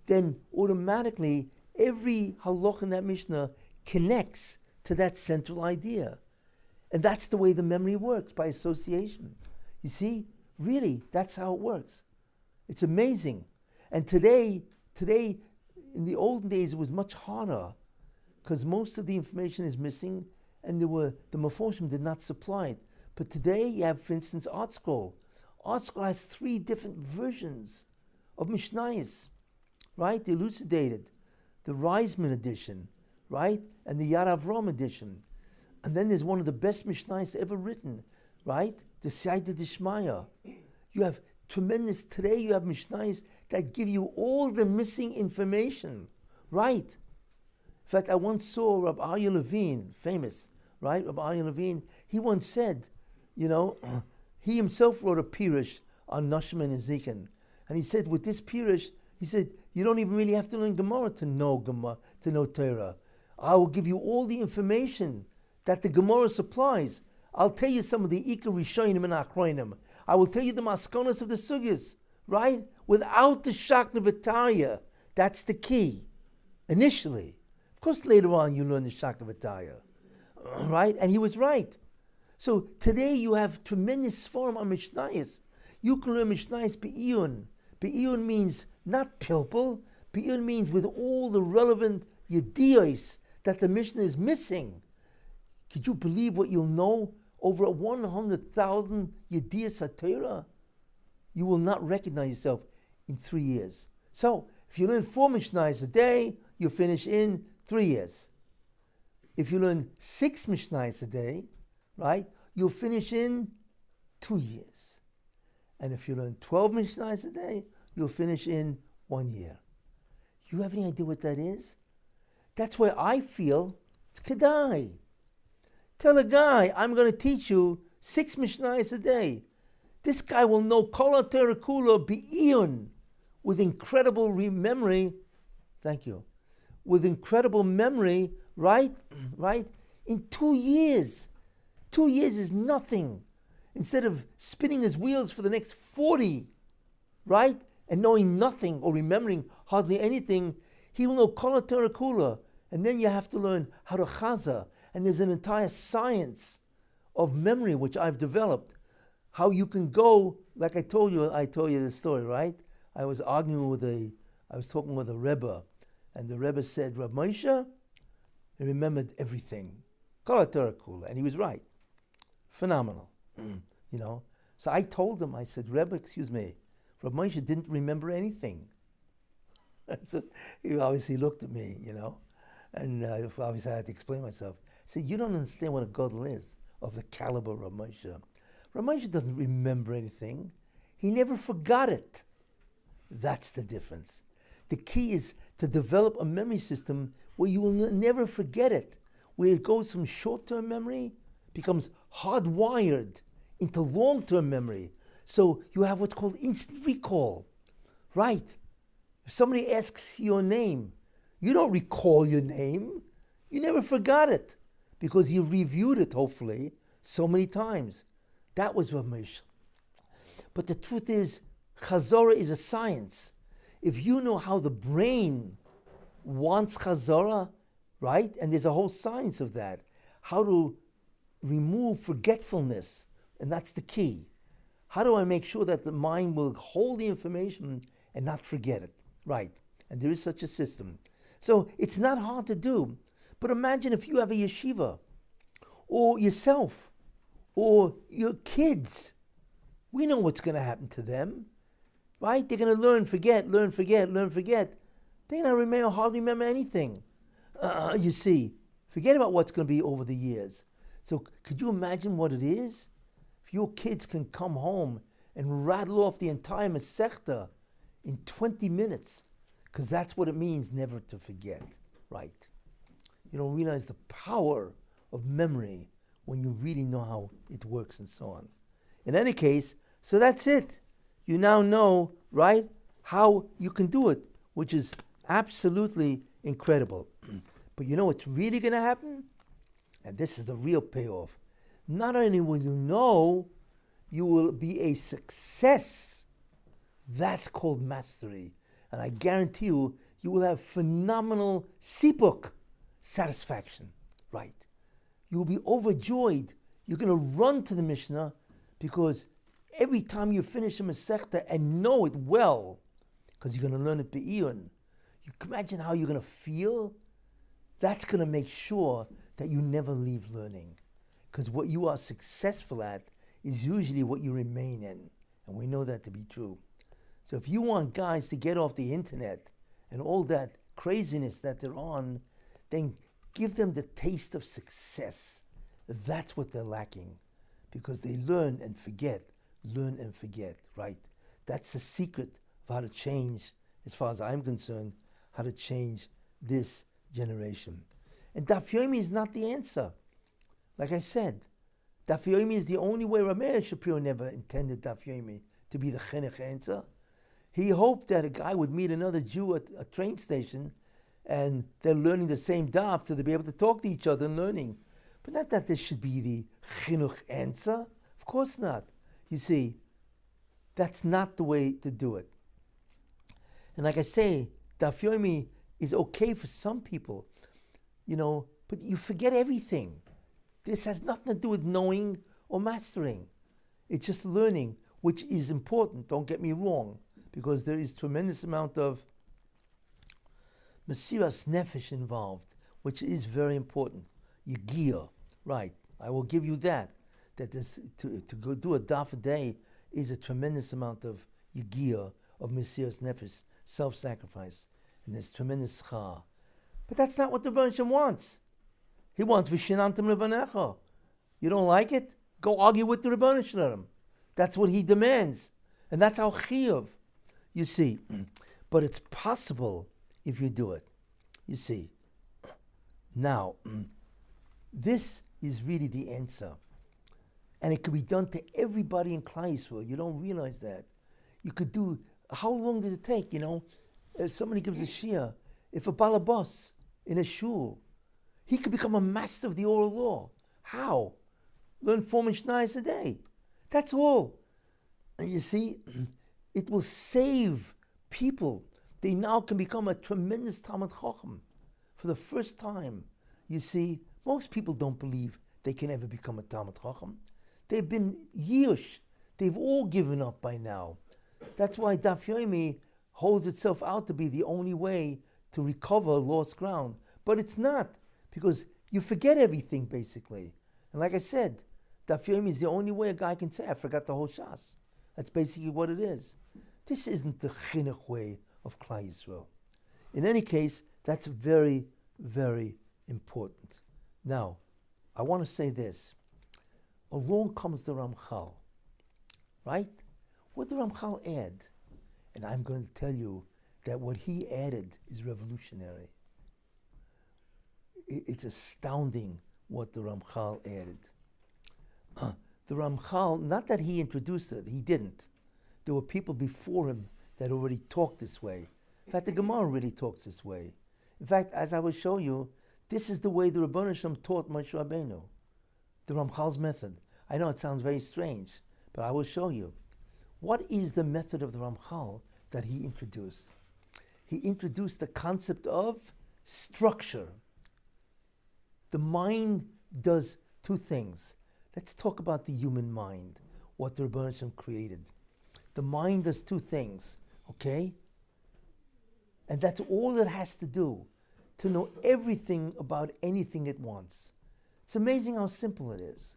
then automatically every halach in that Mishnah connects to that central idea. And that's the way the memory works, by association. You see, really, that's how it works. It's amazing. And today, in the olden days, it was much harder because most of the information is missing, and the Meforshim did not supply it. But today, you have, for instance, Art Scroll. Art Scroll has 3 different versions of Mishnayos, right? The elucidated, the Reisman edition, right? And the Yad Avram edition. And then there's one of the best Mishnayos ever written, right? The Siyata Dishmaya. You have tremendous, today you have Mishnayos that give you all the missing information, right? In fact, I once saw Rabbi Aryeh Levine, famous, right? Rabbi Aryeh Levine, he once said, he himself wrote a Pirush on Nashim and Ezekin. And he said, with this Pirush, he said, you don't even really have to learn Gamarra to know Torah. I will give you all the information that the Gamarra supplies. I'll tell you some of the Ikar Rishonim and Achronim. I will tell you the Maskonos of the Sugyas, right? Without the Shakna V'Taya. That's the key, initially. Of course, later on, you learn the Shakna V'Taya, right? And he was right. So today you have tremendous form on Mishnayos. You can learn Mishnayos Be'iyun. Be'iyun means not pilpul. Be'iyun means with all the relevant yediyos that the Mishnah is missing. Could you believe what you'll know? Over 100,000 yediyos HaTorah? You will not recognize yourself in 3 years. So, if you learn 4 Mishnayos a day, you'll finish in 3 years. If you learn 6 Mishnayos a day, right, you'll finish in 2 years. And if you learn 12 Mishnayos a day, you'll finish in 1 year. You have any idea what that is? That's why I feel it's kedai. Tell a guy, I'm going to teach you 6 Mishnayos a day. This guy will know Kol HaTorah Kula Be'iyun with incredible memory. Thank you. With incredible memory, right? In 2 years. 2 years is nothing. Instead of spinning his wheels for the next 40, right? And knowing nothing or remembering hardly anything, he will know Kol HaTorah Kula. And then you have to learn how to chaza. And there's an entire science of memory which I've developed. How you can go, like I told you this story, right? I was talking with a Rebbe, and the Rebbe said, Rav Moshe, he remembered everything. Kol Torah Kula, and he was right. Phenomenal, you know. So I told him, I said, Rebbe, excuse me, Rav Moshe didn't remember anything. So he obviously looked at me, you know, and obviously I had to explain myself. I said, you don't understand what a gadol is of the caliber of Rav Moshe. Rav Moshe doesn't remember anything. He never forgot it. That's the difference. The key is to develop a memory system where you will never forget it, where it goes from short-term memory, becomes hardwired into long-term memory. So you have what's called instant recall, right? If somebody asks your name, you don't recall your name. You never forgot it because you reviewed it, hopefully, so many times. That was Rav Moshe. But the truth is, Chazorah is a science. If you know how the brain wants Chazorah, right? And there's a whole science of that. How to remove forgetfulness, and that's the key. How do I make sure that the mind will hold the information and not forget it? Right. And there is such a system. So it's not hard to do. But imagine if you have a yeshiva, or yourself, or your kids. We know what's going to happen to them, right? They're going to learn, forget. They're not hardly remember anything. You see, forget about what's going to be over the years. So could you imagine what it is? If your kids can come home and rattle off the entire Masechta in 20 minutes, because that's what it means never to forget, right? You don't realize the power of memory when you really know how it works and so on. In any case, so that's it. You now know, right, how you can do it, which is absolutely incredible. But you know what's really going to happen? And this is the real payoff. Not only will you know, you will be a success. That's called mastery. And I guarantee you, you will have phenomenal sipuk, satisfaction, right? You will be overjoyed. You're going to run to the Mishnah because every time you finish a Masechta and know it well, because you're going to learn it be'iyun, you can imagine how you're going to feel. That's going to make sure that you never leave learning. Because what you are successful at is usually what you remain in. And we know that to be true. So if you want guys to get off the internet and all that craziness that they're on, then give them the taste of success. That's what they're lacking. Because they learn and forget, right? That's the secret of how to change, as far as I'm concerned, how to change this generation. And Daf Yomi is not the answer. Like I said, Daf Yomi is the only way. Rameir Shapiro never intended Daf Yomi to be the chinuch answer. He hoped that a guy would meet another Jew at a train station and they're learning the same daf to be able to talk to each other and learning. But not that this should be the chinuch answer. Of course not. You see, that's not the way to do it. And like I say, Daf Yomi is okay for some people, you know, but you forget everything. This has nothing to do with knowing or mastering. It's just learning, which is important, don't get me wrong, because there is tremendous amount of Mesiras Nefesh involved, which is very important. Yigiyah, right. I will give you that. That this, to go do a daf a day is a tremendous amount of Yigiyah, of Mesiras Nefesh, self-sacrifice. And there's tremendous schar. But that's not what the Rebbe wants. He wants Vishinantam Levanecha. You don't like it? Go argue with the Rebbe Shalom. That's what he demands. And that's how chiyuv. You see. But it's possible if you do it. You see. Now, this is really the answer. And it could be done to everybody in Klal Yisrael. You don't realize that. You could do, how long does it take, you know? If somebody gives a shia, if a balabas in a shul, he could become a master of the oral law. How? Learn 4 Mishnayos a day. That's all. And you see, it will save people. They now can become a tremendous Talmid Chacham. For the first time, you see, most people don't believe they can ever become a Talmid Chacham. They've been years. They've all given up by now. That's why Daf Yomi holds itself out to be the only way to recover lost ground. But it's not, because you forget everything, basically. And like I said, Daf Yomi is the only way a guy can say, I forgot the whole Shas. That's basically what it is. This isn't the chinuch way of Klal Yisrael. In any case, that's very, very important. Now, I want to say this. Along comes the Ramchal, right? What did Ramchal add? And I'm going to tell you that what he added is revolutionary. It's astounding what the Ramchal added. The Ramchal, not that he introduced it, he didn't. There were people before him that already talked this way. In fact, the Gamarra really talks this way. In fact, as I will show you, this is the way the Rebbeinu Shem taught Moshe Rabbeinu, the Ramchal's method. I know it sounds very strange, but I will show you. What is the method of the Ramchal that he introduced? He introduced the concept of structure. The mind does two things. Let's talk about the human mind, what the Rebbeinu Shem created. The mind does two things, okay? And that's all it has to do, to know everything about anything it wants. It's amazing how simple it is.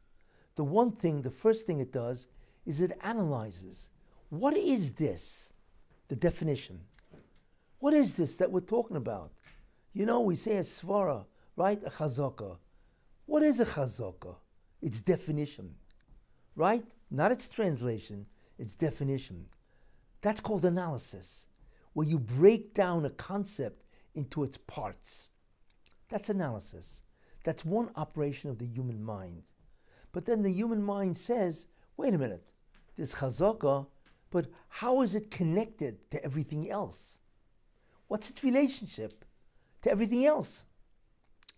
The one thing, the first thing it does, is it analyzes. What is this? The definition. What is this that we're talking about? You know, we say a svara, right? A chazaka. What is a chazaka? Its definition, right? Not its translation, its definition. That's called analysis, where you break down a concept into its parts. That's analysis. That's one operation of the human mind. But then the human mind says, wait a minute, this chazaka, but how is it connected to everything else? What's its relationship to everything else?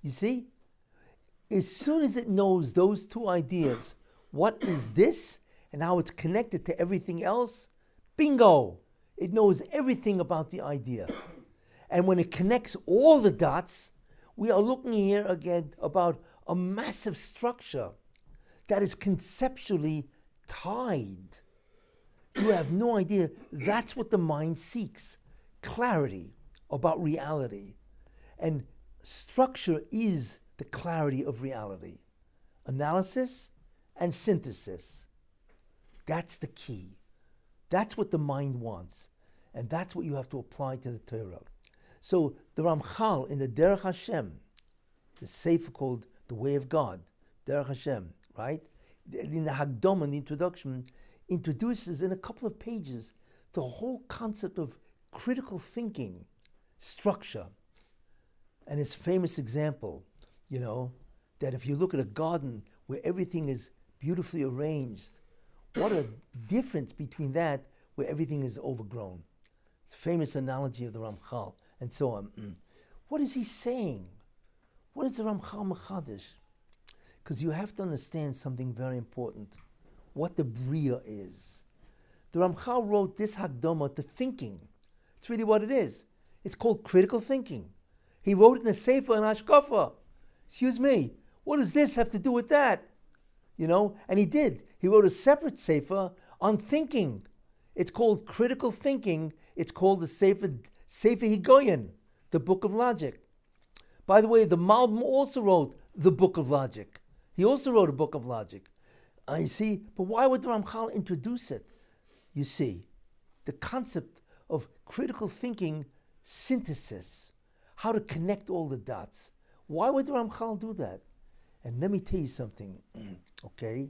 You see? As soon as it knows those two ideas, what is this and how it's connected to everything else, bingo! It knows everything about the idea. And when it connects all the dots, we are looking here again about a massive structure that is conceptually tied. You have no idea. That's what the mind seeks. Clarity about reality. And structure is the clarity of reality. Analysis and synthesis. That's the key. That's what the mind wants. And that's what you have to apply to the Torah. So the Ramchal in the Derech Hashem, the sefer called The Way of God, Derech Hashem, right? In the Hagdom, in the introduction, introduces in a couple of pages the whole concept of critical thinking, structure. And his famous example, you know, that if you look at a garden where everything is beautifully arranged, what a difference between that where everything is overgrown. It's a famous analogy of the Ramchal and so on. What is he saying? What is the Ramchal Mechadish? Because you have to understand something very important, what the Bria is. The Ramchal wrote this Hakdama to thinking. It's really what it is. It's called critical thinking. He wrote it in a Sefer and Hashkafa. Excuse me, what does this have to do with that? You know, and he did. He wrote a separate Sefer on thinking. It's called critical thinking. It's called the Sefer Higoyen, the Book of Logic. By the way, the Malbim also wrote the Book of Logic. He also wrote a Book of Logic. You see, but why would the Ramchal introduce it? You see, the concept of critical thinking synthesis, how to connect all the dots. Why would the Ramchal do that? And let me tell you something, okay?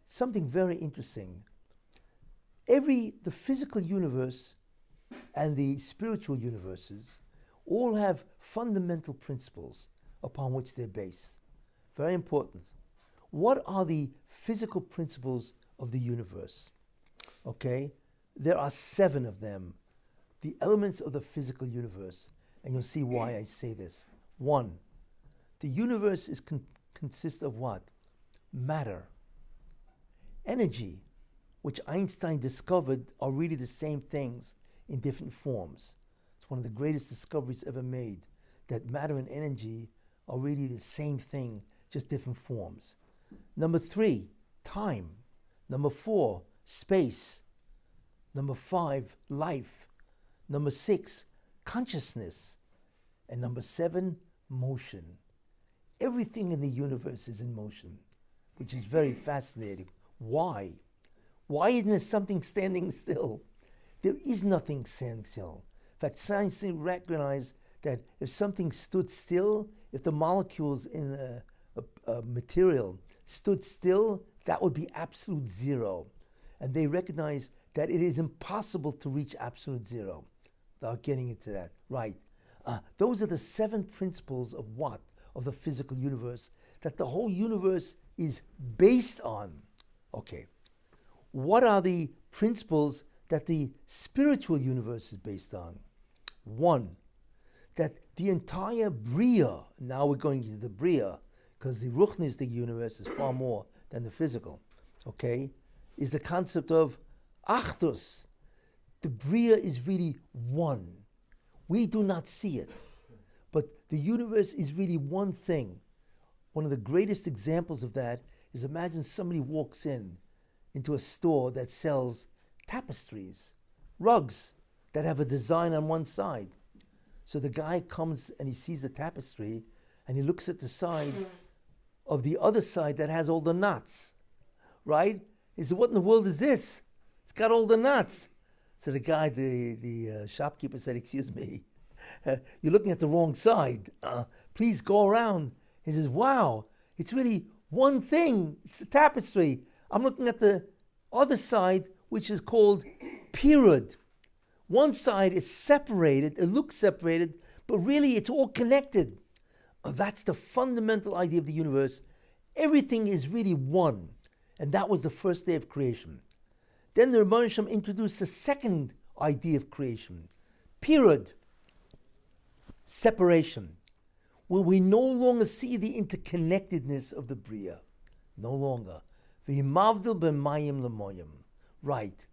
Something very interesting. The physical universe and the spiritual universes all have fundamental principles upon which they're based. Very important. What are the physical principles of the universe? Okay? There are 7 of them. The elements of the physical universe. And you'll see why I say this. 1, the universe consists of what? Matter. Energy, which Einstein discovered are really the same things in different forms. It's one of the greatest discoveries ever made, that matter and energy are really the same thing, just different forms. Number 3, time. Number 4, space. Number 5, life. Number 6, consciousness. And number 7, motion. Everything in the universe is in motion, which is very fascinating. Why? Why isn't there something standing still? There is nothing standing still. In fact, science recognizes that if something stood still, if the molecules in a material stood still, that would be absolute zero. And they recognize that it is impossible to reach absolute zero. Without getting into that. Right. Those are the 7 principles of what? Of the physical universe, that the whole universe is based on. Okay. What are the principles that the spiritual universe is based on? 1, that the entire Bria, now we're going into the Bria, because the Ruchnistic universe is far more than the physical, okay, is the concept of Achdus. The Bria is really one. We do not see it, but the universe is really one thing. One of the greatest examples of that is, imagine somebody walks into a store that sells tapestries, rugs that have a design on one side. So the guy comes and he sees the tapestry and he looks at the side of the other side that has all the knots, right? He said, what in the world is this? It's got all the knots. So the guy, the shopkeeper said, excuse me, you're looking at the wrong side. Please go around. He says, wow, it's really one thing. It's the tapestry. I'm looking at the other side, which is called period. One side is separated, it looks separated, but really it's all connected. That's the fundamental idea of the universe. Everything is really one. And that was the first day of creation. Then the Rebbe Shem introduced the second idea of creation. Period. Separation. Where we no longer see the interconnectedness of the Bria. No longer. V'yimavdil b'mayim l'moyim. Right.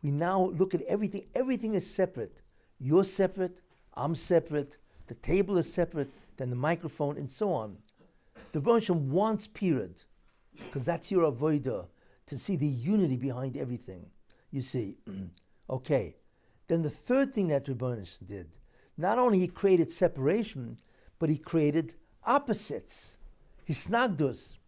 We now look at everything. Everything is separate. You're separate. I'm separate. The table is separate. Then the microphone and so on. The Rebbe Shem wants period. Because that's your avodah. To see the unity behind everything. You see. Okay. Then the third thing that Rebbe Shem did. Not only he created separation, but he created opposites. Hisnagdus.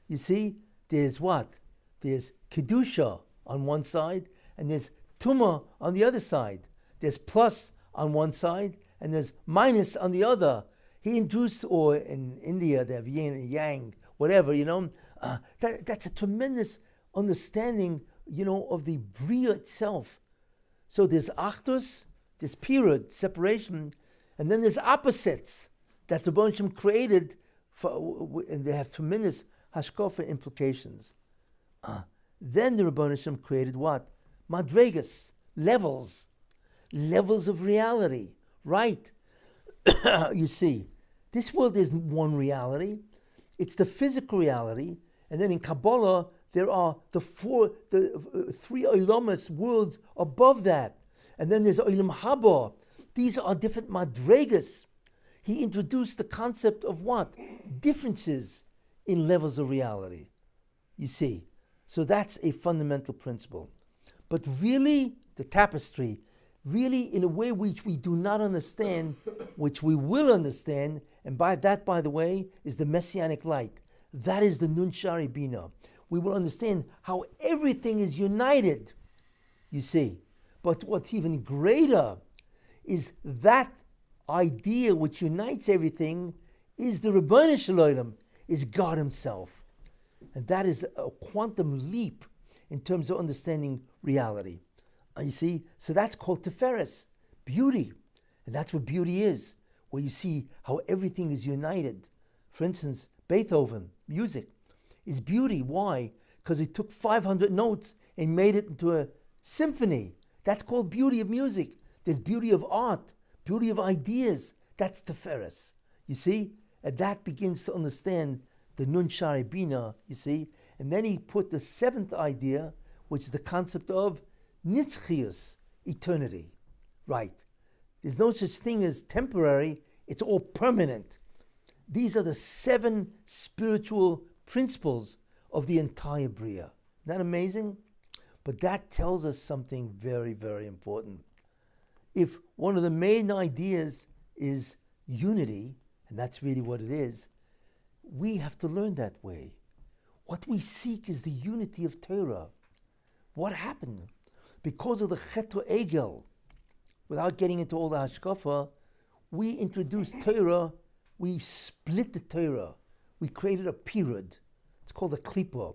You see, there's what? There's Kedusha on one side, and there's Tumah on the other side. There's plus on one side, and there's minus on the other. He introduced, or in India, they have yin and yang, whatever, that's a tremendous understanding, of the Bria itself. So there's Achdus, there's period, separation, and then there's opposites that the Rebbe Shem created, and they have tremendous Hashkafa implications. Then the Rebbe Shem created what? Madregas, levels of reality, right? You see, this world isn't one reality. It's the physical reality, and then in Kabbalah, there are the three Olamas worlds above that. And then there's Olam Haba. These are different madregas. He introduced the concept of what? Differences in levels of reality. You see. So that's a fundamental principle. But really, the tapestry, really in a way which we do not understand, which we will understand, and by that, by the way, is the Messianic light. That is the Nun Shari Bina. We will understand how everything is united. You see. But what's even greater is that idea which unites everything is the Ribono Shel Olam, is God himself. And that is a quantum leap in terms of understanding reality. You see, so that's called Tiferes, beauty. And that's what beauty is, where you see how everything is united. For instance, Beethoven, music, is beauty. Why? Because he took 500 notes and made it into a symphony. That's called beauty of music. There's beauty of art, beauty of ideas. That's Tiferes. You see? And that begins to understand the Nun Shari Bina, you see? And then he put the 7th idea, which is the concept of Nitzchius, eternity. Right. There's no such thing as temporary. It's all permanent. These are the 7 spiritual principles of the entire Bria. Isn't that amazing? But that tells us something very, very important. If one of the main ideas is unity, and that's really what it is, we have to learn that way. What we seek is the unity of Torah. What happened? Because of the Chet Egel, without getting into all the Hashkafa, we introduced Torah, we split the Torah. We created a period. It's called a klipa.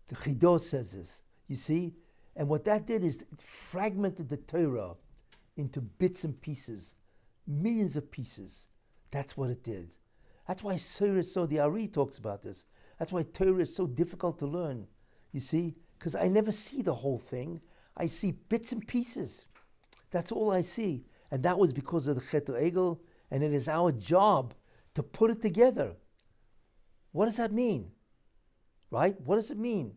The Chidah says this, you see? And what that did is it fragmented the Torah into bits and pieces, millions of pieces. That's what it did. That's why Torah is so, the Ari talks about this. That's why Torah is so difficult to learn, you see? Because I never see the whole thing. I see bits and pieces. That's all I see. And that was because of the Chet Egel, and it is our job to put it together. What does that mean? Right? What does it mean?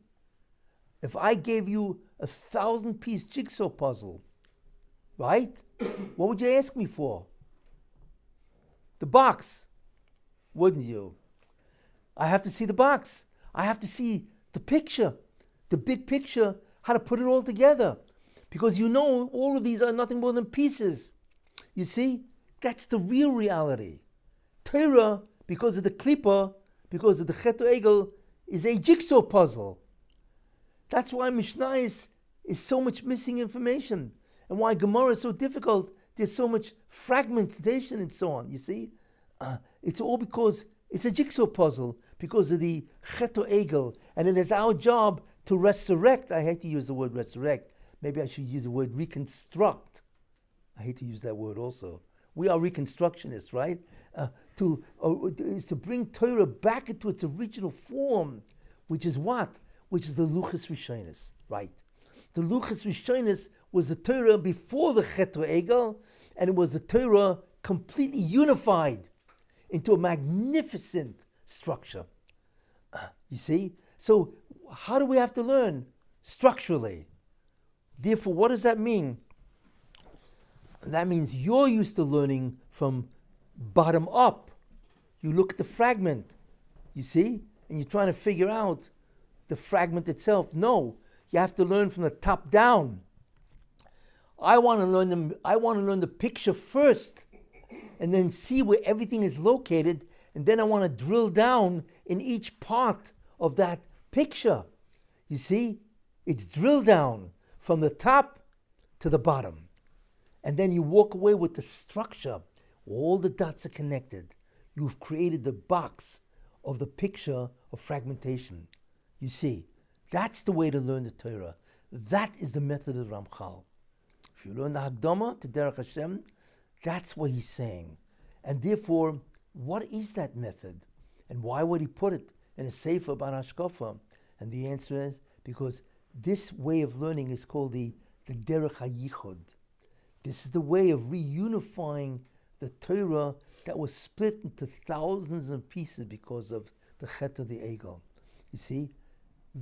If I gave you a 1,000-piece jigsaw puzzle, right? What would you ask me for? The box, wouldn't you? I have to see the box. I have to see the picture, the big picture, how to put it all together. Because you know all of these are nothing more than pieces. You see? That's the real reality. Torah, because of the klipa, because of the Chet Egel, is a jigsaw puzzle. That's why Mishnah is so much missing information. And why Gamarra is so difficult. There's so much fragmentation and so on, you see? It's all because it's a jigsaw puzzle, because of the Chet Egel. And it is our job to resurrect. I hate to use the word resurrect. Maybe I should use the word reconstruct. I hate to use that word also. We are reconstructionists, right? Is to bring Torah back into its original form, which is what? Which is the Luchas Rishonos, right? The Luchas Rishonos was the Torah before the Chet Egel, and it was the Torah completely unified into a magnificent structure. You see? So how do we have to learn? Structurally. Therefore, what does that mean? That means you're used to learning from bottom up. You look at the fragment, you see, and you're trying to figure out the fragment itself. No, you have to learn from the top down. I want to learn the picture first, and then see where everything is located, and then I want to drill down in each part of that picture. You see, it's drilled down from the top to the bottom. And then you walk away with the structure. All the dots are connected. You've created the box of the picture of fragmentation. You see, that's the way to learn the Torah. That is the method of Ramchal. If you learn the Hakdama to Derech Hashem, that's what he's saying. And therefore, what is that method? And why would he put it in a sefer about Hashkafa? And the answer is because this way of learning is called the Derech HaYichud. This is the way of reunifying the Torah that was split into thousands of pieces because of the Chet of the Egel. You see,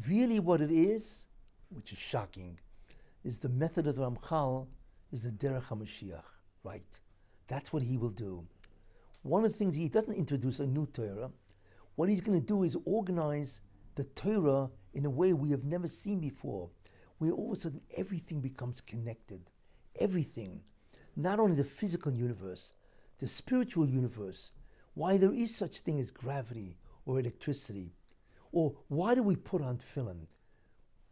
really what it is, which is shocking, is the method of Ramchal is the Derech HaMashiach, right? That's what he will do. One of the things, he doesn't introduce a new Torah. What he's going to do is organize the Torah in a way we have never seen before, where all of a sudden everything becomes connected. Everything, not only the physical universe, the spiritual universe, why there is such thing as gravity or electricity, or why do we put on tefillin?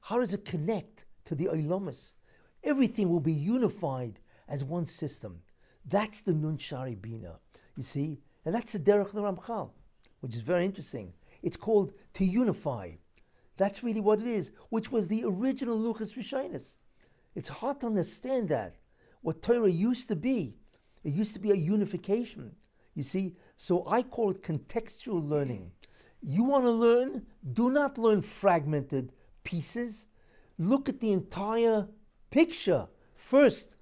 How does it connect to the Olamus? Everything will be unified as one system. That's the Nun Shari Bina, you see, and that's the Derech Ramchal, which is very interesting. It's called to unify. That's really what it is, which was the original Luchas Rishonos. It's hard to understand that. What Torah used to be, it used to be a unification. You see, so I call it contextual learning. You want to learn, do not learn fragmented pieces. Look at the entire picture first.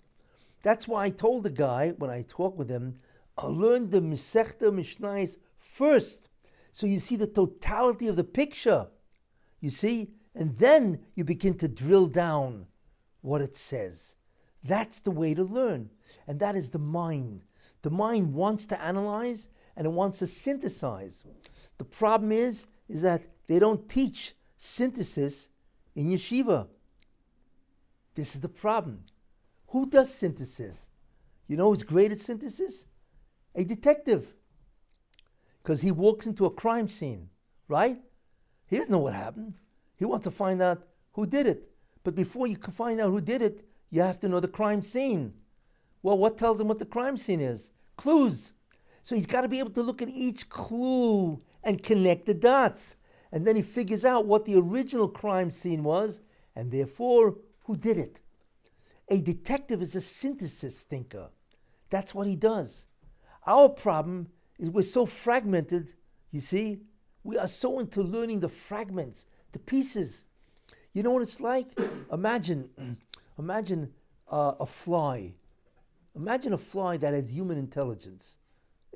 That's why I told the guy, when I talked with him, I'll learn the Masechta Mishnais first. So you see the totality of the picture. You see? And then you begin to drill down what it says. That's the way to learn. And that is the mind. The mind wants to analyze and it wants to synthesize. The problem is that they don't teach synthesis in yeshiva. This is the problem. Who does synthesis? You know who's great at synthesis? A detective. Because he walks into a crime scene, right? He doesn't know what happened. He wants to find out who did it. But before you can find out who did it, you have to know the crime scene. Well, what tells him what the crime scene is? Clues. So he's got to be able to look at each clue and connect the dots. And then he figures out what the original crime scene was, and therefore, who did it. A detective is a synthesis thinker. That's what he does. Our problem is we're so fragmented, you see? We are so into learning the fragments, the pieces. You know what it's like? Imagine a fly. Imagine a fly that has human intelligence.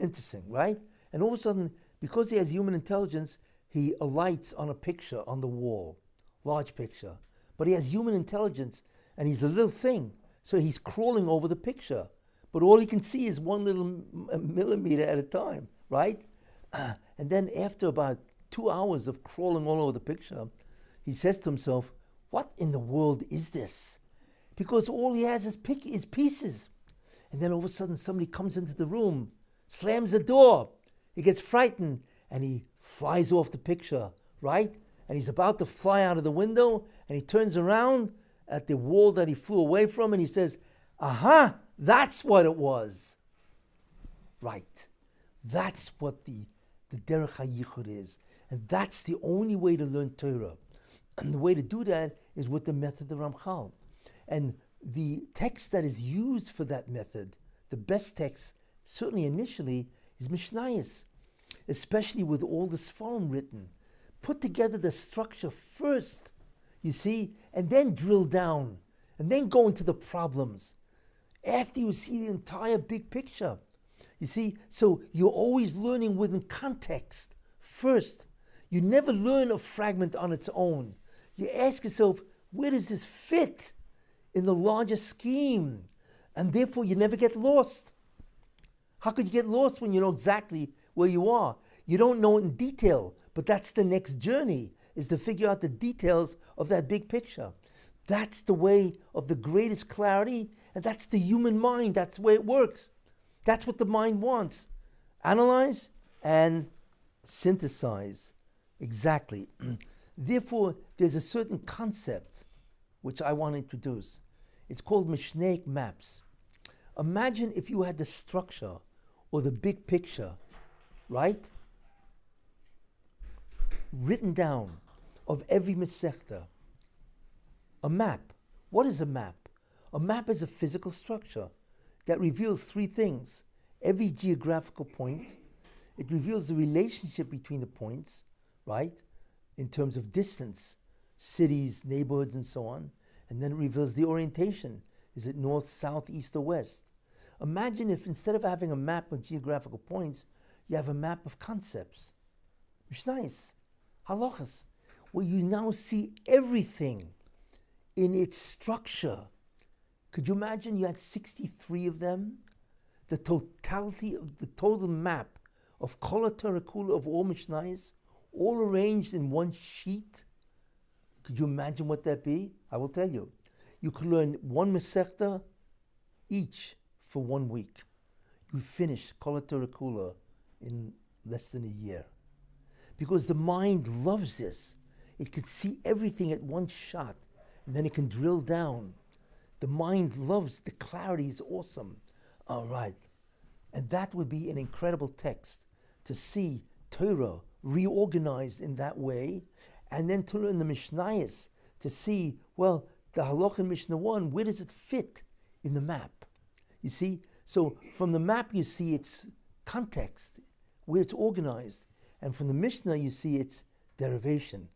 Interesting, right? And all of a sudden, because he has human intelligence, he alights on a picture on the wall, large picture. But he has human intelligence, and he's a little thing, so he's crawling over the picture. But all he can see is 1 little millimeter at a time, right? And then after about 2 hours of crawling all over the picture, he says to himself, what in the world is this? Because all he has is pieces. And then all of a sudden somebody comes into the room, slams the door. He gets frightened and he flies off the picture, right? And he's about to fly out of the window and he turns around at the wall that he flew away from and he says, aha, that's what it was. Right. That's what the Derech HaYichud is. And that's the only way to learn Torah. And the way to do that is with the method of Ramchal. And the text that is used for that method, the best text, certainly initially, is Mishnayos, especially with all the Sfarim written. Put together the structure first, you see, and then drill down, and then go into the problems. After you see the entire big picture. You see, so you're always learning within context first. You never learn a fragment on its own. You ask yourself, where does this fit in the larger scheme? And therefore you never get lost. How could you get lost when you know exactly where you are? You don't know it in detail, but that's the next journey, is to figure out the details of that big picture. That's the way of the greatest clarity, and that's the human mind. That's the way it works. That's what the mind wants. Analyze and synthesize. Exactly. Therefore, there's a certain concept which I want to introduce. It's called Mishnaic maps. Imagine if you had the structure or the big picture, right? Written down of every Masechta. A map. What is a map? A map is a physical structure that reveals three things. Every geographical point. It reveals the relationship between the points, right? In terms of distance, cities, neighborhoods, and so on. And then it reveals the orientation. Is it north, south, east, or west? Imagine if instead of having a map of geographical points, you have a map of concepts. Mishnayos, halachas, where you now see everything in its structure. Could you imagine you had 63 of them? The totality of the total map of Kol Torah Kula of all Mishnayos, all arranged in one sheet. Could you imagine what that be? I will tell you. You could learn one Masechta each for 1 week. You finish Kol Torah Kula in less than a year. Because the mind loves this. It can see everything at one shot, and then it can drill down. The mind loves, the clarity is awesome. All right. And that would be an incredible text to see Torah reorganized in that way, and then to learn the Mishnayos to see, well, the Halach in Mishnah 1, where does it fit in the map? You see? So from the map you see its context, where it's organized, and from the Mishnah you see its derivation,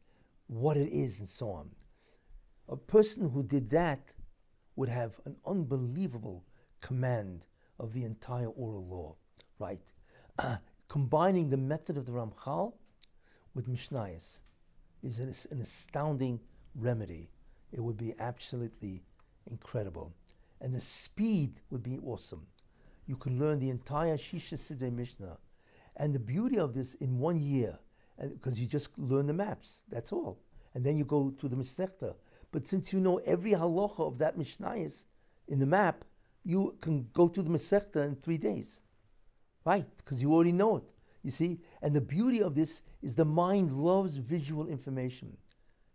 what it is, and so on. A person who did that would have an unbelievable command of the entire oral law, right? Combining the method of the Ramchal with Mishnayos is an astounding remedy. It would be absolutely incredible. And the speed would be awesome. You can learn the entire Shisha Sidrei Mishnah. And the beauty of this in 1 year, because you just learn the maps, that's all. And then you go to the Masechta. But since you know every halacha of that Mishnah is in the map, you can go through the Masechta in 3 days. Right? Because you already know it. You see? And the beauty of this is the mind loves visual information.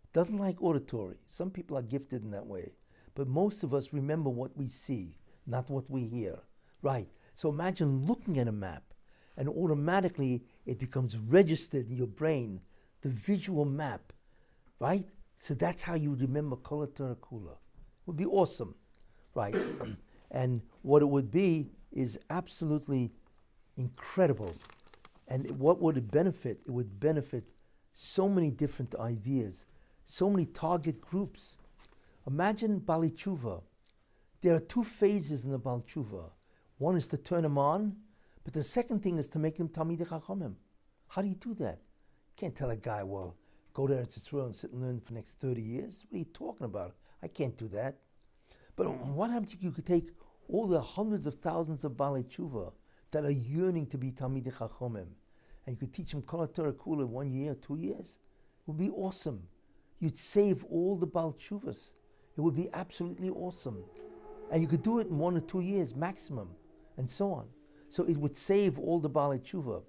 It doesn't like auditory. Some people are gifted in that way. But most of us remember what we see, not what we hear. Right? So imagine looking at a map and automatically it becomes registered in your brain, the visual map. Right? So that's how you remember Kol Torah Kula. It would be awesome. Right? And what it would be is absolutely incredible. And what would it benefit? It would benefit so many different ideas, so many target groups. Imagine Bali Tshuva. There are 2 phases in the Bali Tshuva. One is to turn them on, but the second thing is to make them Talmidei Chachamim. How do you do that? You can't tell a guy, well, go to Eretz Yisrael and sit and learn for the next 30 years. What are you talking about? I can't do that. But what happens if you could take all the hundreds of thousands of Bali Tshuva that are yearning to be Talmidei Chachamim, and you could teach them Kol Torah Kula 1 year, 2 years? It would be awesome. You'd save all the Bal Tshuvas. It would be absolutely awesome. And you could do it in 1 or 2 years maximum, and so on. So it would save all the Bal Tshuva.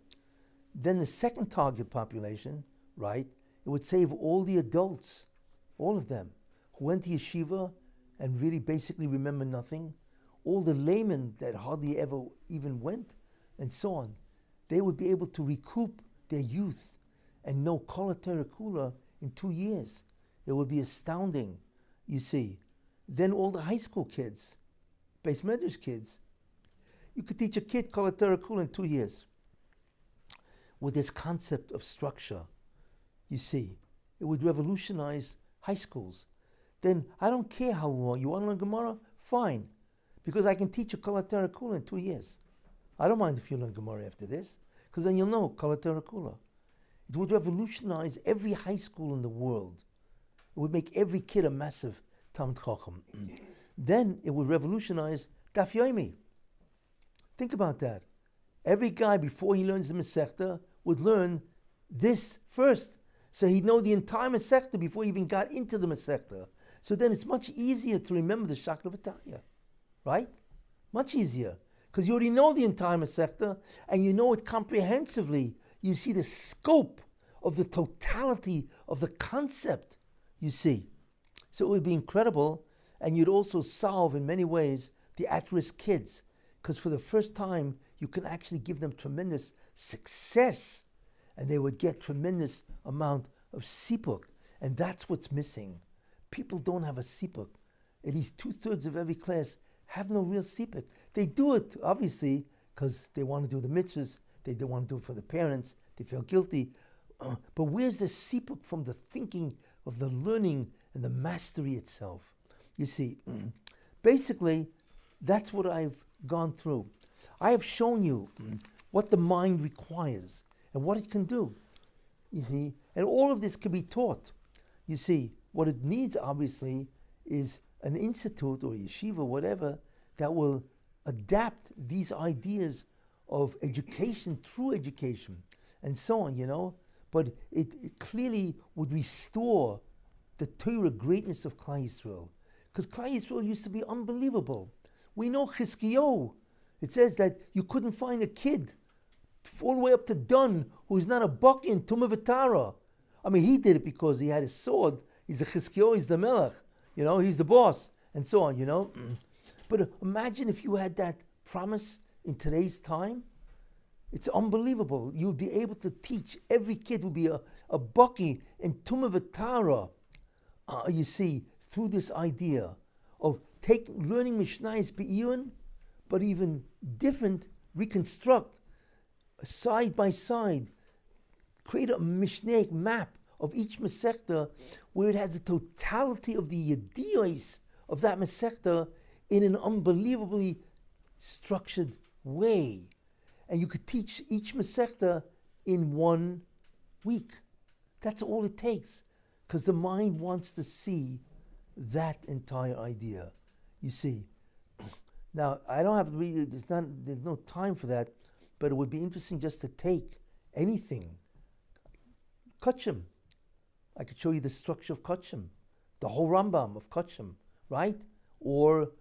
Then the second target population, right, it would save all the adults, all of them, who went to yeshiva and really basically remember nothing, all the laymen that hardly ever even went, and so on. They would be able to recoup their youth and know Kol Torah Kula in 2 years. It would be astounding, you see. Then all the high school kids, Beis Medrash kids, you could teach a kid Kol Torah Kula in 2 years. With this concept of structure, you see, it would revolutionize high schools. Then I don't care how long. You want to learn Gamarra? Fine. Because I can teach you Kol Torah Kula in 2 years. I don't mind if you learn Gamarra after this, because then you'll know Kol Torah Kula. It would revolutionize every high school in the world. It would make every kid a massive Talmid Chacham. Then it would revolutionize Daf Yomi. Think about that. Every guy, before he learns the Masechta, would learn this first. So he'd know the entire Masechta before he even got into the Masechta. So then it's much easier to remember the Shakla V'Tanya. Right? Much easier. Because you already know the entire Masechta, and you know it comprehensively. You see the scope of the totality of the concept, you see. So it would be incredible, and you'd also solve, in many ways, the at-risk kids. Because for the first time, you can actually give them tremendous success, and they would get tremendous amount of sipuk. And that's what's missing. People don't have a sipuk. At least 2/3 of every class have no real sipuk. They do it, obviously, because they want to do the mitzvahs. They don't want to do it for the parents. They feel guilty. But where's the sipuk from the thinking of the learning and the mastery itself? You see, basically, that's what I've gone through. I have shown you what the mind requires and what it can do. You see, and all of this can be taught. You see, what it needs, obviously, is an institute or yeshiva, whatever, that will adapt these ideas of education through education and so on, you know. But it clearly would restore the Torah greatness of Klal Yisrael. Because Klal Yisrael used to be unbelievable. We know Chizkiyahu. It says that you couldn't find a kid all the way up to Dun who's not a buck in Tumah V'Tara. I mean, he did it because he had his sword. He's a Chizkiyahu, he's the Melech. You know, he's the boss, and so on, you know. But imagine if you had that promise in today's time. It's unbelievable. You'd be able to teach. Every kid would be a bucky in Tumah V'Tara, you see, through this idea of learning Mishnah's Be'iyun, but even different, reconstruct, side by side, create a Mishnaic map of each Masechta where it has the totality of the Yediyos of that Masechta in an unbelievably structured way. And you could teach each Masechta in 1 week. That's all it takes. Because the mind wants to see that entire idea. You see. Now, I don't have to read it. There's no time for that. But it would be interesting just to take anything. Kachim. I could show you the structure of Kachim. the whole Rambam of Kachim, right? Or,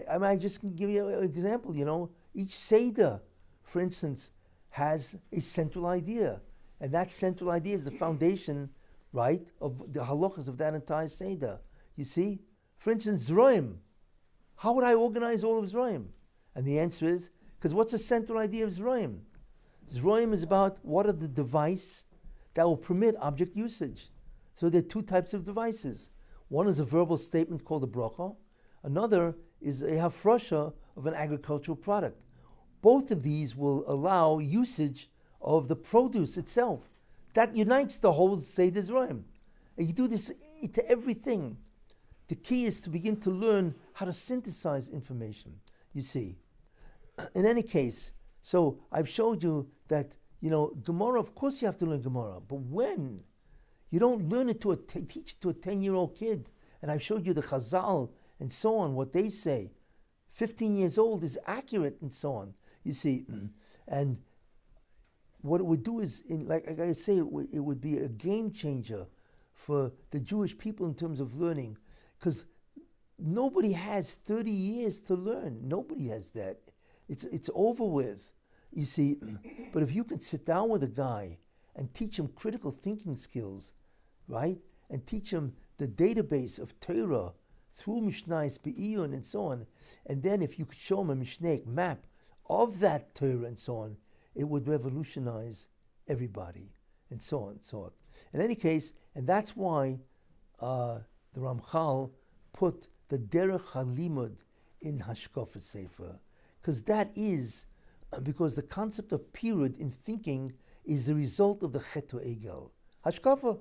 I just can give you an example, each Seder, for instance, has a central idea. And that central idea is the foundation, right, of the halachas of that entire Seder. You see? For instance, Zroim. How would I organize all of Zroim? And the answer is, because what's the central idea of Zroim? Zroim is about what are the device that will permit object usage. So there are two types of devices. One is a verbal statement called a bracha. Another is a hafrasha of an agricultural product. Both of these will allow usage of the produce itself. That unites the whole Seder Zroim. And you do this to everything. The key is to begin to learn how to synthesize information, you see. In any case, so I've showed you that, Gamarra, of course you have to learn Gamarra, but when? You don't learn it to teach it to a 10-year-old kid. And I've showed you the Chazal and so on, what they say. 15 years old is accurate and so on, you see. And what it would do is, like I say, it would be a game changer for the Jewish people in terms of learning. Because nobody has 30 years to learn. Nobody has that. It's over with, you see. But if you can sit down with a guy and teach him critical thinking skills, right? And teach him the database of Torah through Mishnah, Be'iyun, and so on. And then if you could show him a Mishnaic map of that Torah and so on, it would revolutionize everybody, and so on and so on. In any case, and that's why the Ramchal put the Derech HaLimud in Hashkafa Sefer, because because the concept of period in thinking is the result of the Chet Egel. Hashkafa,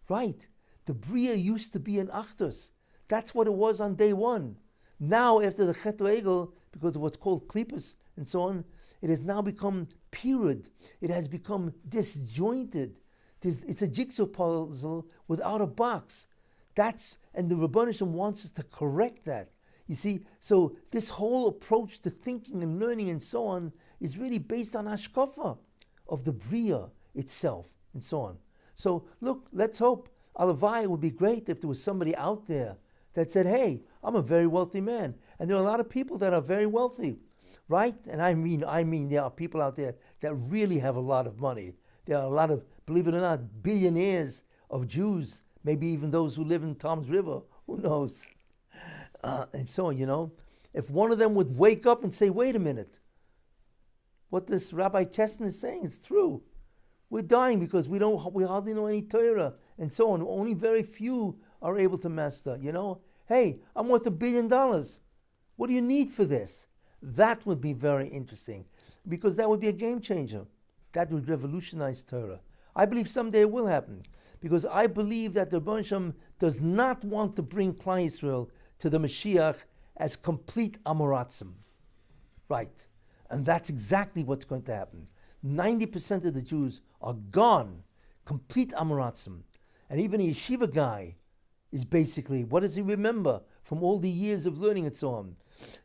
right. The Bria used to be an Achdus. That's what it was on day one. Now, after the Chet Egel, because of what's called Klippas and so on, it has now become period. It has become disjointed. It's a jigsaw puzzle without a box. And the Rebbeinu Shem wants us to correct that. You see, so this whole approach to thinking and learning and so on is really based on Hashkafa of the Bria itself and so on. So look, let's hope. Alavai, it would be great if there was somebody out there that said, hey, I'm a very wealthy man. And there are a lot of people that are very wealthy, right? And I mean, there are people out there that really have a lot of money. There are a lot of, believe it or not, billionaires of Jews, maybe even those who live in Tom's River, who knows? And so, if one of them would wake up and say, wait a minute, what this Rabbi Kessin is saying is true. We're dying because we hardly know any Torah and so on. Only very few are able to master, Hey, I'm worth $1 billion. What do you need for this? That would be very interesting, because that would be a game changer. That would revolutionize Torah. I believe someday it will happen, because I believe that the Rebbeinu Shem does not want to bring Klal Yisrael to the Mashiach as complete amoratzim. Right. And that's exactly what's going to happen. 90% of the Jews are gone, complete amoratzim. And even a yeshiva guy is basically, what does he remember from all the years of learning and so on?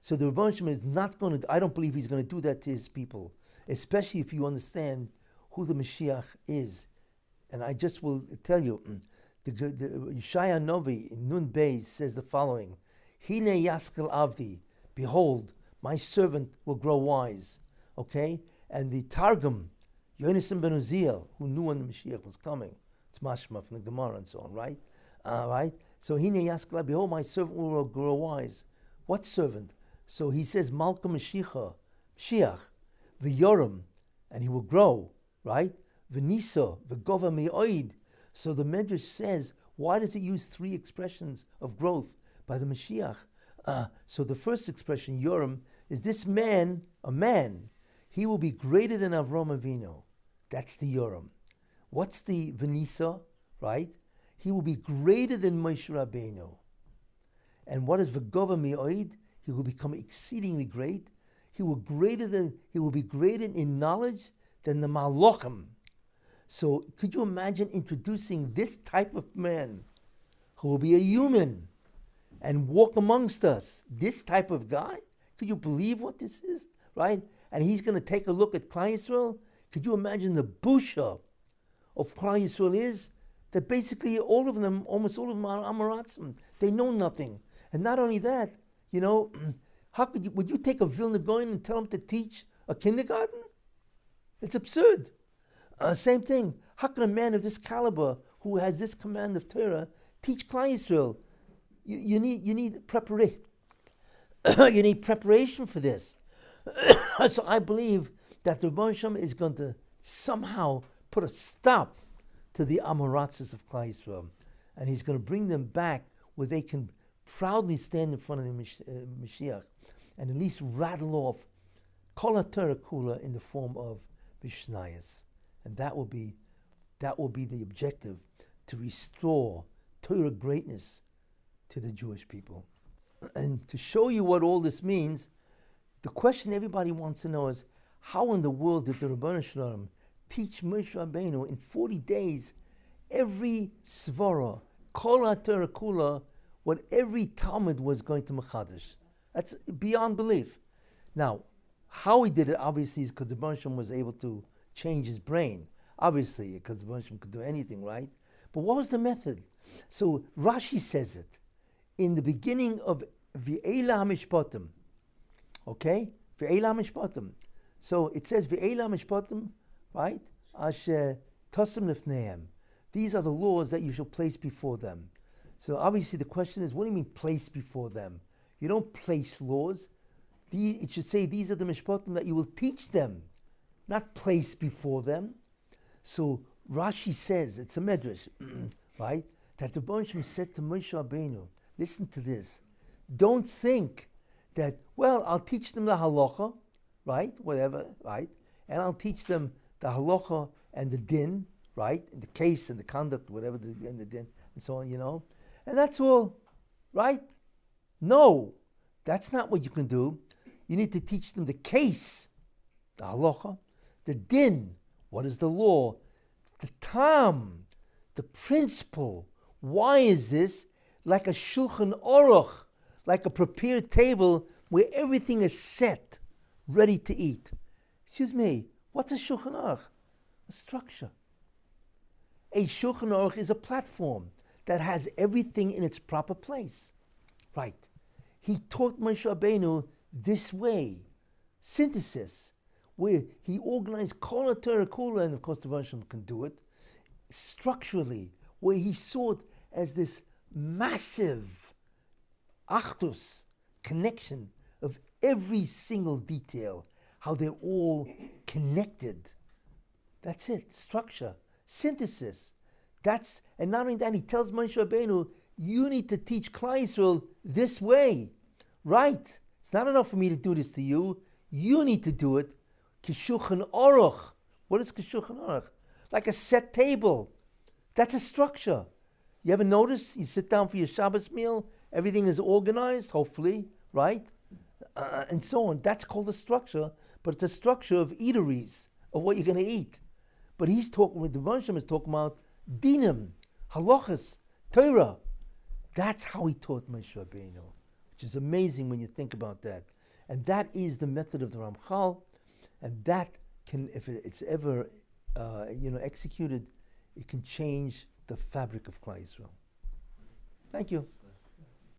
So the Rebbeinu Shem is not going to, I don't believe he's going to do that to his people, especially if you understand who the Mashiach is. And I just will tell you, the Yeshaya Novi in Nun Beis says the following: Hine Yaskel Avdi, behold, my servant will grow wise. Okay? And the Targum, Yonasan ben Uziel, who knew when the Mashiach was coming, it's mashma from the Gamarra and so on, right? Right? So Hine Yaskel Avdi, behold, my servant will grow wise. What servant? So he says, Malka Mashiach, V'yoram, and he will grow, right? V'nisa, v'gova mi'oid. So the Medrash says, why does it use three expressions of growth by the Mashiach? So the first expression, Yoram, is this man, a man, he will be greater than Avram Avinu. That's the Yoram. What's the V'nisa, right? He will be greater than Moshe Rabbeinu. And what is V'gova mi'oid? He will become exceedingly great. He will be greater in knowledge than the Malachim. So could you imagine introducing this type of man who will be a human and walk amongst us? This type of guy? Could you believe what this is? Right? And he's going to take a look at Klal Yisrael. Could you imagine the busha of Klal Yisrael is that basically all of them, almost all of them, are Amoratzim. They know nothing. And not only that, you know, how could you, would you take a Vilna Gaon and tell him to teach a kindergarten? It's absurd. Same thing. How can a man of this caliber, who has this command of Torah, teach Klal Yisrael? You need preparation. You need preparation for this. So I believe that the Rebbe Shem is going to somehow put a stop to the Amoratzes of Klal Yisrael, and he's going to bring them back where they can proudly stand in front of the Mashiach and at least rattle off Kol HaTorah Kula in the form of Mishnayos. And that will be the objective, to restore Torah greatness to the Jewish people. And to show you what all this means, the question everybody wants to know is, how in the world did the Rebbeinu Shalom teach Moshe Rabbeinu in 40 days every svara, Kol HaTorah Kula, what every Talmud was going to Mechadish? That's beyond belief. Now, how he did it, obviously, is because the Rebbeinu Shalom was able to change his brain. Obviously, because the Rebbeinu Shalom could do anything, right? But what was the method? So Rashi says it in the beginning of V'eila HaMishpatim. Okay? V'eila HaMishpatim. So it says V'eila HaMishpatim, right? Asher Tosim Lifneim. These are the laws that you shall place before them. So obviously the question is, what do you mean place before them? You don't place laws. It should say these are the Mishpatim that you will teach them, not place before them. So Rashi says, it's a medrash, right? That the Rebbeinu Shalom said to Moshe Rabbeinu, listen to this. Don't think that, well, I'll teach them the halacha, right? Whatever, right? And I'll teach them the halacha and the din, right? And the case and the conduct, whatever, and the din, and so on, you know? And that's all, right? No, that's not what you can do. You need to teach them the case, the halacha, the din, what is the law, the tam, the principle. Why is this? Like a shulchan aruch, like a prepared table where everything is set, ready to eat. Excuse me, what's a shulchan aruch? A structure. A shulchan aruch is a platform that has everything in its proper place. Right. He taught Moshe Rabbeinu this way, synthesis, where he organized Kol HaTorah Kula, and of course the Rebbe Shalom can do it, structurally, where he saw it as this massive achdus, connection of every single detail, how they're all connected. That's it, structure, synthesis. And not only that, he tells Moshe Rabbeinu, you need to teach Klal Yisrael this way, right? It's not enough for me to do this to you. You need to do it. Kishulchan aruch. What is Kishulchan aruch? Like a set table. That's a structure. You ever notice? You sit down for your Shabbos meal, everything is organized, hopefully, right? And so on. That's called a structure, but it's a structure of eateries, of what you're going to eat. But he's talking, with the Rebbe Shalom is talking about dinim, halachas, Torah. That's how he taught Moshe Rabbeinu, which is amazing when you think about that. And that is the method of the Ramchal, and that can, if it's ever executed, it can change the fabric of Klal Yisrael. Thank you.